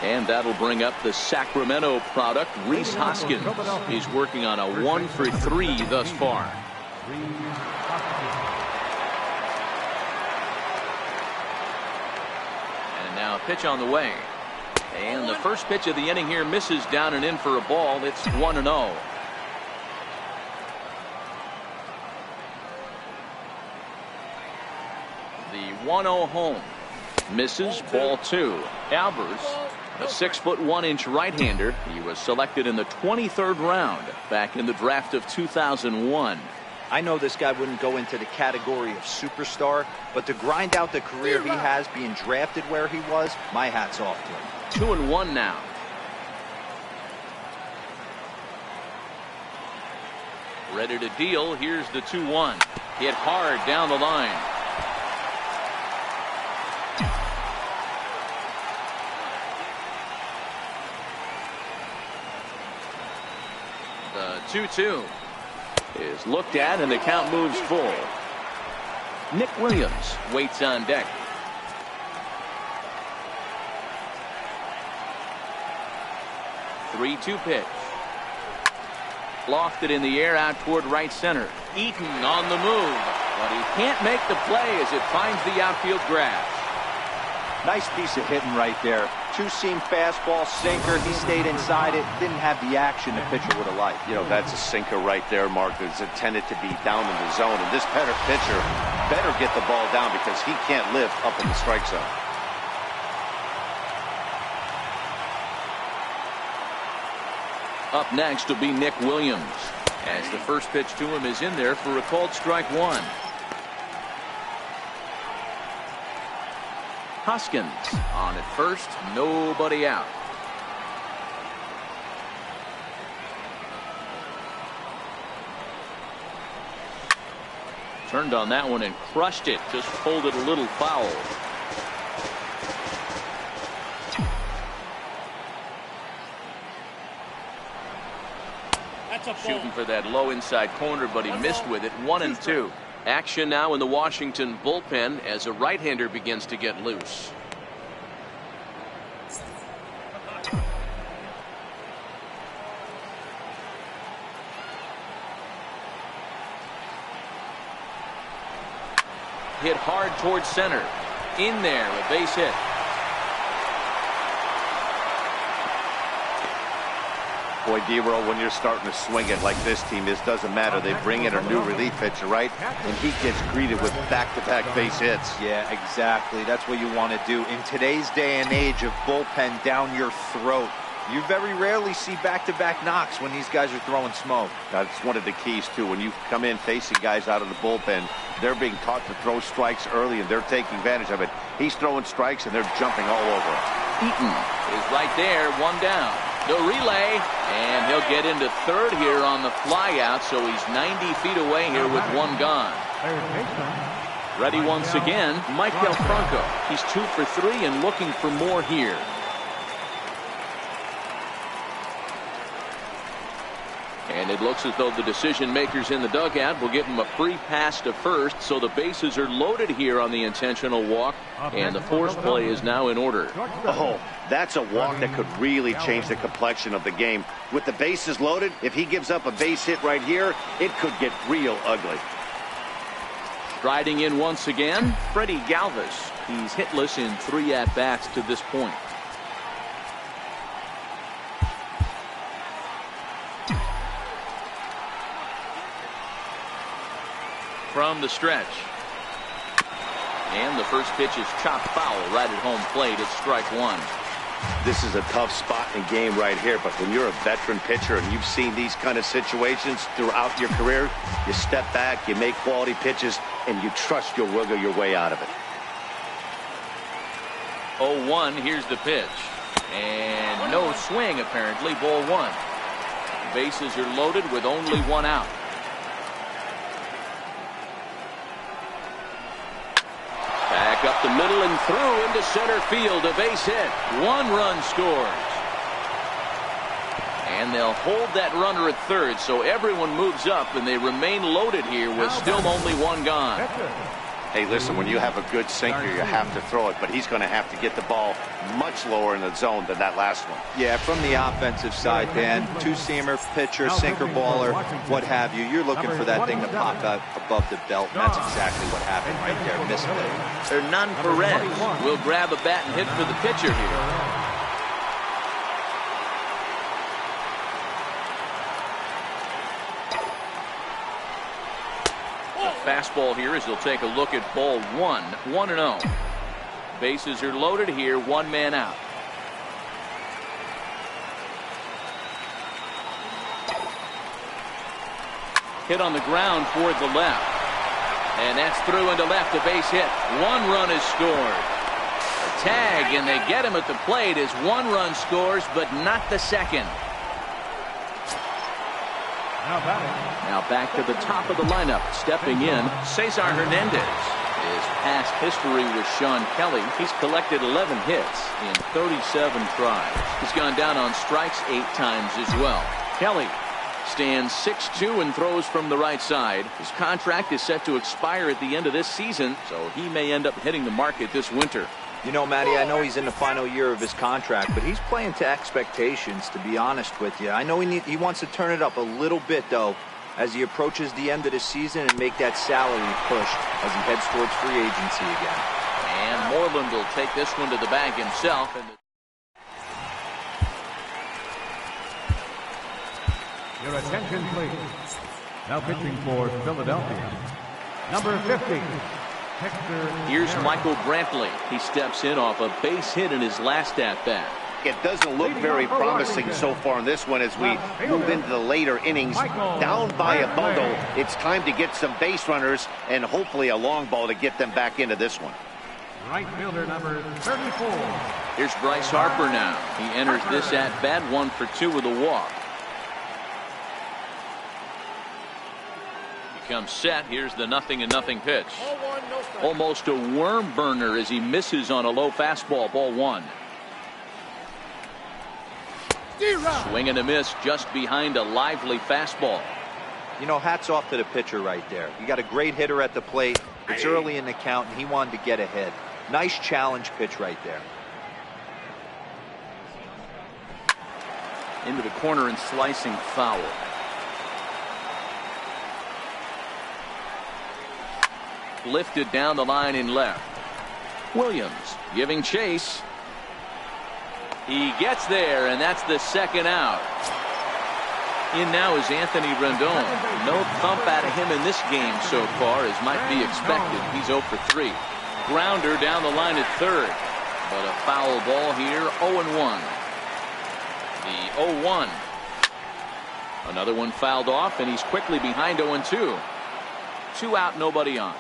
And that'll bring up the Sacramento product, Rhys Hoskins. He's working on a 1 for 3 thus far. And now a pitch on the way. And the first pitch of the inning here misses down and in for a ball. It's 1-0. The 1-0 home. Misses, ball 2. Albers, a 6'1" right-hander. He was selected in the 23rd round back in the draft of 2001. I know this guy wouldn't go into the category of superstar, but to grind out the career he has being drafted where he was, my hat's off to him. 2-1 now. Ready to deal. Here's the 2-1. Hit hard down the line. The 2-2 is looked at, and the count moves full. Nick Williams waits on deck. The 3-2 pitch. Lofted in the air out toward right center. Eaton on the move, but he can't make the play as it finds the outfield grass. Nice piece of hitting right there. Two-seam fastball, sinker. He stayed inside it. Didn't have the action the pitcher would have liked. You know, that's a sinker right there, Mark. That's intended to be down in the zone. And this pitcher better get the ball down because he can't live up in the strike zone. Up next will be Nick Williams, as the first pitch to him is in there for a called strike 1. Hoskins on at first, nobody out. Turned on that one and crushed it, just pulled it a little foul. Shooting for that low inside corner, but he missed with it. 1-2. Action now in the Washington bullpen as a right-hander begins to get loose. Hit hard towards center. In there, a base hit. Boy, D-Roll, when you're starting to swing it like this team is, doesn't matter. They bring in a new relief pitcher, right? And he gets greeted with back-to-back base hits. Yeah, exactly. That's what you want to do. In today's day and age of bullpen down your throat, you very rarely see back-to-back knocks when these guys are throwing smoke. That's one of the keys, too. When you come in facing guys out of the bullpen, they're being taught to throw strikes early, and they're taking advantage of it. He's throwing strikes, and they're jumping all over him. Eaton is right there, 1 down. The relay, and he'll get into third here on the flyout, so he's 90 feet away here with 1 gone. Ready once again, Maikel Franco. He's 2 for 3 and looking for more here. And it looks as though the decision makers in the dugout will give him a free pass to first, so the bases are loaded here on the intentional walk, and the force play is now in order. Oh, that's a walk that could really change the complexion of the game. With the bases loaded, if he gives up a base hit right here, it could get real ugly. Striding in once again, Freddie Galvis. He's hitless in 3 at-bats to this point. from the stretch. And the first pitch is chopped foul right at home plate. It's strike one. This is a tough spot in the game right here, but when you're a veteran pitcher and you've seen these kind of situations throughout your career, you step back, you make quality pitches, and you trust you'll wiggle your way out of it. 0-1, here's the pitch. And no swing, apparently. Ball one. Bases are loaded with only one out. Back up the middle and through into center field. A base hit. One run scores. And they'll hold that runner at third, so everyone moves up, and they remain loaded here with still only one gone. Hey, listen, when you have a good sinker, you have to throw it, but he's going to have to get the ball much lower in the zone than that last one. Yeah, from the offensive side, Dan, two-seamer, pitcher, sinker baller, what have you. You're looking for that thing to pop out above the belt, and that's exactly what happened right there. Missed it. Hernan Perez will grab a bat and hit for the pitcher here. Fastball here as he'll take a look at ball one. 1-0. Bases are loaded here. One man out. Hit on the ground toward the left. And that's through into left. A base hit. One run is scored. A tag, and they get him at the plate as one run scores, but not the second. Now back to the top of the lineup. Stepping in, Cesar Hernandez. His past history with Sean Kelly. He's collected 11 hits in 37 tries. He's gone down on strikes 8 times as well. Kelly stands 6'2" and throws from the right side. His contract is set to expire at the end of this season, so he may end up hitting the market this winter. You know, Matty, I know he's in the final year of his contract, but he's playing to expectations, to be honest with you. I know he wants to turn it up a little bit, though, as he approaches the end of the season and make that salary push as he heads towards free agency again. And Moreland will take this one to the bag himself. Your attention, please. Now pitching for Philadelphia, number 50. Here's Michael Brantley. He steps in off a base hit in his last at-bat. It doesn't look very promising so far in this one as we move into the later innings. Down by a bundle, it's time to get some base runners and hopefully a long ball to get them back into this one. Right fielder number 34. Here's Bryce Harper now. He enters this at-bat 1 for 2 with a walk. Comes set. Here's the 0-0 pitch. Almost a worm burner as he misses on a low fastball. Ball one. Swing and a miss just behind a lively fastball. You know, hats off to the pitcher right there. You got a great hitter at the plate. It's early in the count, and he wanted to get ahead. Nice challenge pitch right there. Into the corner and slicing foul. Lifted down the line in left. Williams giving chase. He gets there, and that's the second out. In now is Anthony Rendon. No thump out of him in this game so far, as might be expected. He's 0 for 3. Grounder down the line at third. But a foul ball here, 0-1. The 0-1. Another one fouled off, and he's quickly behind 0-2. 2 out, nobody on.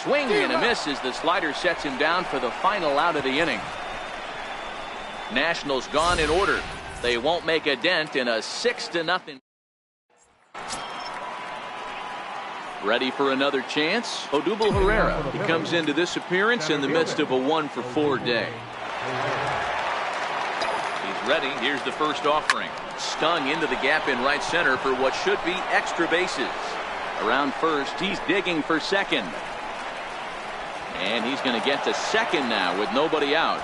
Swing and a miss as the slider sets him down for the final out of the inning. Nationals gone in order. They won't make a dent in a 6-0. Ready for another chance? Odubel Herrera. He comes into this appearance in the midst of a 1 for 4 day. He's ready. Here's the first offering. Stung into the gap in right center for what should be extra bases. Around first, he's digging for second. And he's going to get to second now with nobody out.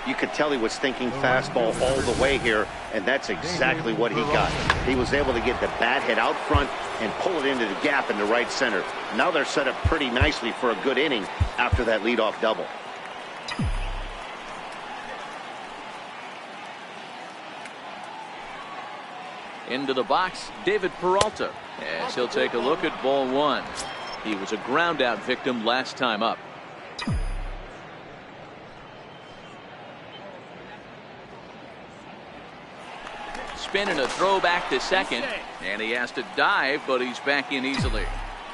You could tell he was thinking fastball all the way here, and that's exactly what he got. He was able to get the bat hit out front and pull it into the gap in the right center. Now they're set up pretty nicely for a good inning after that leadoff double. Into the box, David Peralta, as he'll take a look at ball one. He was a ground out victim last time up. Spinning a throw back to second, and he has to dive, but he's back in easily.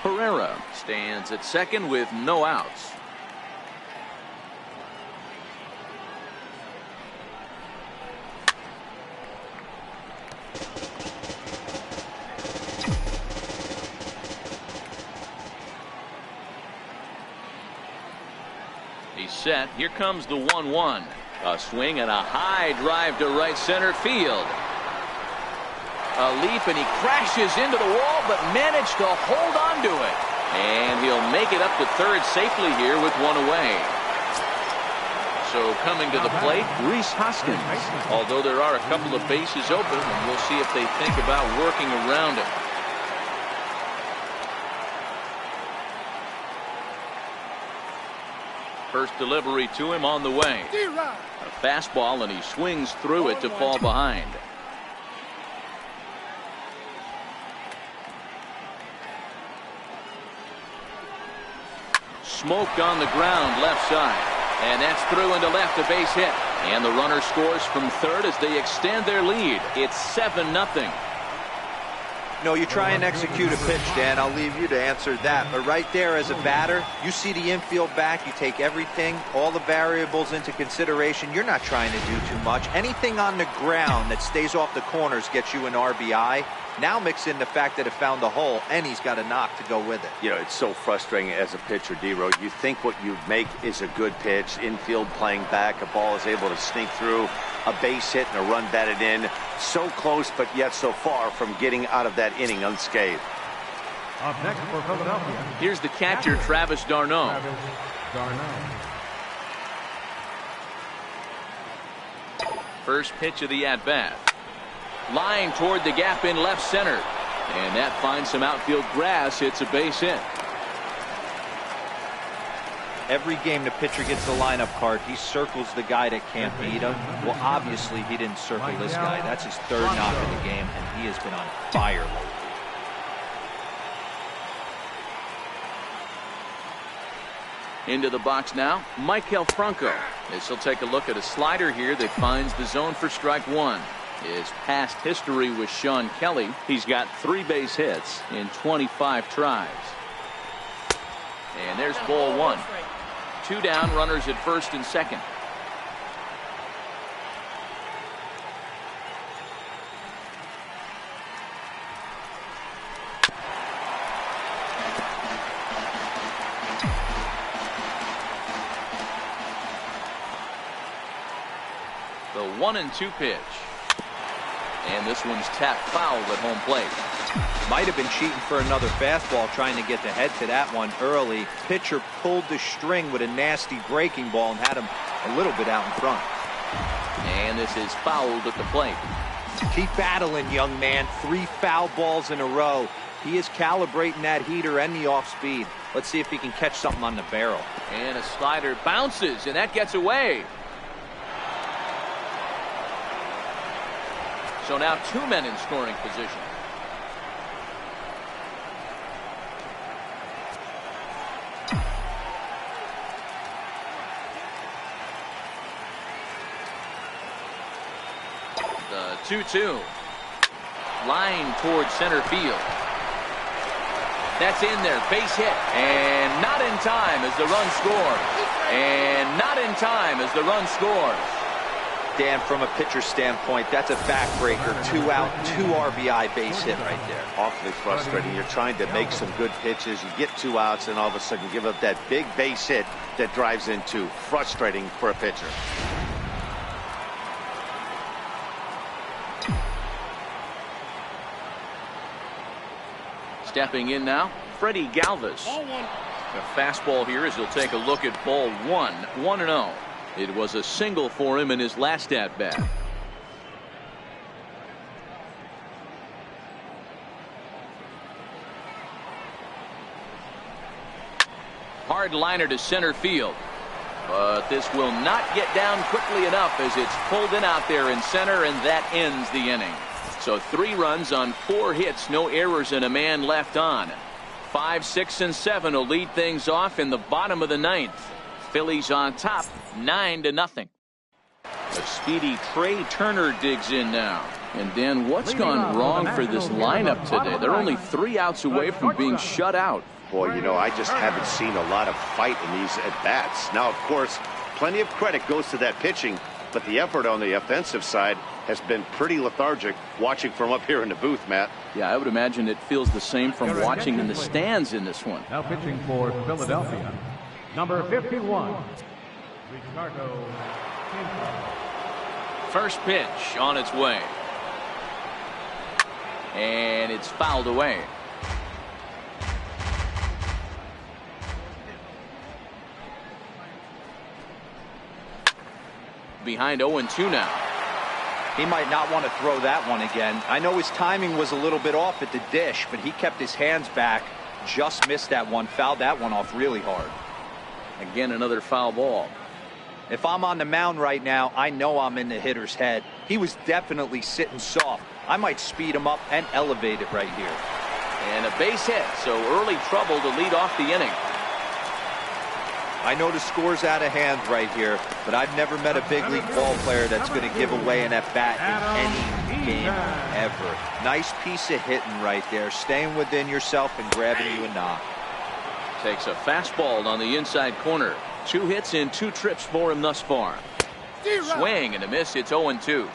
Herrera stands at second with no outs. He's set. Here comes the 1-1. A swing and a high drive to right center field. A leap, and he crashes into the wall, but managed to hold on to it. And he'll make it up to third safely here with one away. So coming to the plate, Rhys Hoskins. Although there are a couple of bases open, and we'll see if they think about working around it. First delivery to him on the way. A fastball, and he swings through it to fall behind. Smoked on the ground left side, and that's through into left, a base hit, and the runner scores from third as they extend their lead. It's 7-0. No, you try and execute a pitch, Dan. I'll leave you to answer that. But right there as a batter, you see the infield back. You take everything, all the variables into consideration. You're not trying to do too much. Anything on the ground that stays off the corners gets you an RBI. Now mix in the fact that it found the hole, and he's got a knock to go with it. You know, it's so frustrating as a pitcher, D-Road. You think what you make is a good pitch. Infield playing back. A ball is able to sneak through. A base hit and a run batted in. So close, but yet so far from getting out of that inning unscathed. Up next for Philadelphia. Here's the catcher, Travis d'Arnaud. First pitch of the at-bat. Line toward the gap in left center. And that finds some outfield grass. It's a base hit. Every game the pitcher gets the lineup card, he circles the guy that can't beat him. Well, obviously he didn't circle this guy. That's his third knock of the game, and he has been on fire lately. Into the box now, Maikel Franco. As he'll take a look at a slider here that finds the zone for strike one. His past history with Sean Kelly, he's got 3 base hits in 25 tries. And there's ball one. 2 down, runners at first and second. The 1-2 pitch. And this one's tapped foul at home plate. Might have been cheating for another fastball, trying to get the head to that one early. Pitcher pulled the string with a nasty breaking ball and had him a little bit out in front. And this is fouled at the plate. Keep battling, young man. 3 foul balls in a row. He is calibrating that heater and the off speed. Let's see if he can catch something on the barrel. And a slider bounces, and that gets away. So now 2 men in scoring position. The 2-2. Line towards center field. That's in there. Base hit. And not in time as the run scores. And not in time as the run scores. Dan, from a pitcher standpoint, that's a backbreaker. 2 out, 2 RBI base hit right there. Awfully frustrating. You're trying to make some good pitches. You get 2 outs, and all of a sudden give up that big base hit that drives in 2. Frustrating for a pitcher. Stepping in now, Freddie Galvis. A fastball here as he'll take a look at ball one. 1-0. It was a single for him in his last at-bat. Hard liner to center field. But this will not get down quickly enough as it's pulled in out there in center, and that ends the inning. So 3 runs on 4 hits, no errors, and a man left on. 5, 6, and 7 will lead things off in the bottom of the 9th. Phillies on top, 9-0. A speedy Trey Turner digs in now. And Dan, what's gone wrong for this lineup today? They're only 3 outs away from being shut out. Boy, you know, I just haven't seen a lot of fight in these at-bats. Now, of course, plenty of credit goes to that pitching, but the effort on the offensive side has been pretty lethargic watching from up here in the booth, Matt. Yeah, I would imagine it feels the same from watching in the stands in this one. Now pitching for Philadelphia, number 51, Ricardo. First pitch on its way. And it's fouled away. Behind 0-2 now. He might not want to throw that one again. I know his timing was a little bit off at the dish, but he kept his hands back, just missed that one, fouled that one off really hard. Again, another foul ball. If I'm on the mound right now, I know I'm in the hitter's head. He was definitely sitting soft. I might speed him up and elevate it right here. And a base hit, so early trouble to lead off the inning. I know the score's out of hand right here, but I've never met a big league ball player that's going to give away an at-bat in any game ever. Nice piece of hitting right there, staying within yourself and grabbing you a knock. Takes a fastball on the inside corner. 2 hits in 2 trips for him thus far. Swing and a miss. It's 0-2.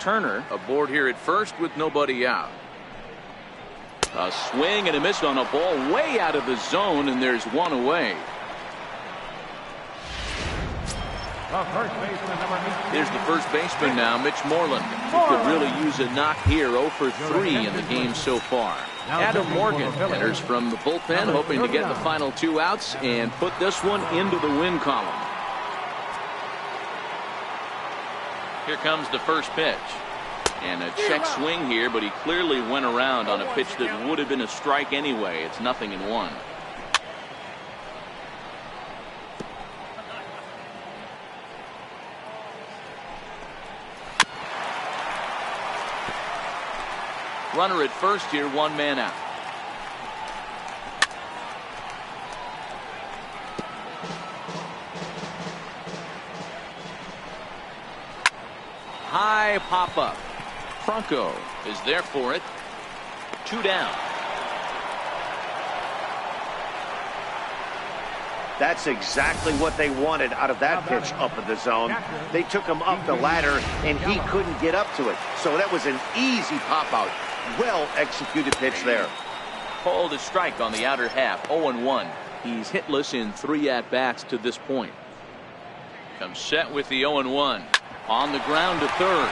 Turner aboard here at first with nobody out. A swing and a miss on a ball way out of the zone, and there's 1 away. Here's the first baseman now, Mitch Moreland. He could really use a knock here. 0 for 3 in the game so far. Adam Morgan enters from the bullpen, hoping to get the final 2 outs and put this one into the win column. Here comes the first pitch. And a check swing here, but he clearly went around on a pitch that would have been a strike anyway. It's 0-1. Runner at first here, 1 man out. High pop up. Franco is there for it. 2 down. That's exactly what they wanted out of that pitch up in the zone. They took him up the ladder, and he couldn't get up to it. So that was an easy pop-out. Well-executed pitch there. Called a strike on the outer half. 0-1. He's hitless in 3 at-bats to this point. Comes set with the 0-1. On the ground to third.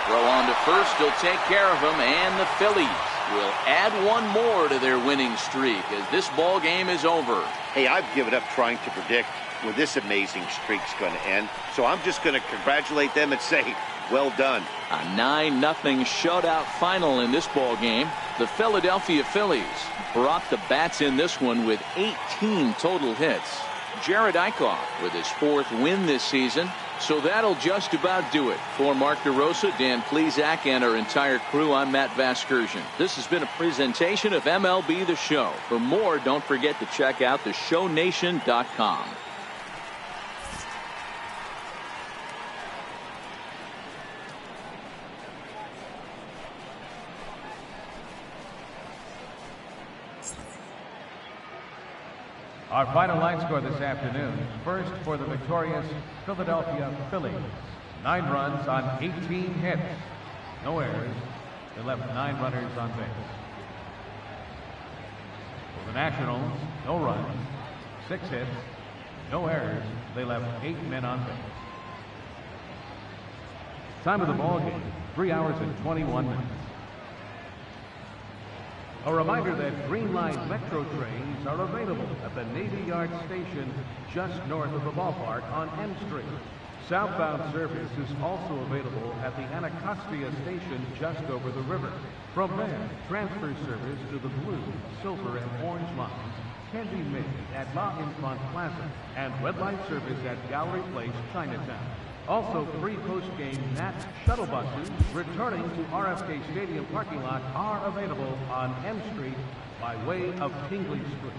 Throw on to first. He'll take care of him, and the Phillies will add 1 more to their winning streak as this ball game is over. Hey, I've given up trying to predict when this amazing streak's going to end, so I'm just going to congratulate them and say, well done. A 9-0 shutout final in this ball game. The Philadelphia Phillies brought the bats in this one with 18 total hits. Jared Eichhoff with his 4th win this season. So that'll just about do it. For Mark DeRosa, Dan Plesac, and our entire crew, I'm Matt Vasgersian. This has been a presentation of MLB The Show. For more, don't forget to check out theshownation.com. Our final line score this afternoon. First for the victorious Philadelphia Phillies. 9 runs on 18 hits. No errors. They left 9 runners on base. For the Nationals, no runs, 6 hits, no errors. They left 8 men on base. Time of the ball game, 3 hours and 21 minutes. A reminder that Green Line Metro trains are available at the Navy Yard Station just north of the ballpark on M Street. Southbound service is also available at the Anacostia Station just over the river. From there, transfer service to the blue, silver, and orange lines can be made at La Infant Plaza and red light service at Gallery Place, Chinatown. Also, free post-game Nats shuttle buses returning to RFK Stadium parking lot are available on M Street by way of Tingley Street.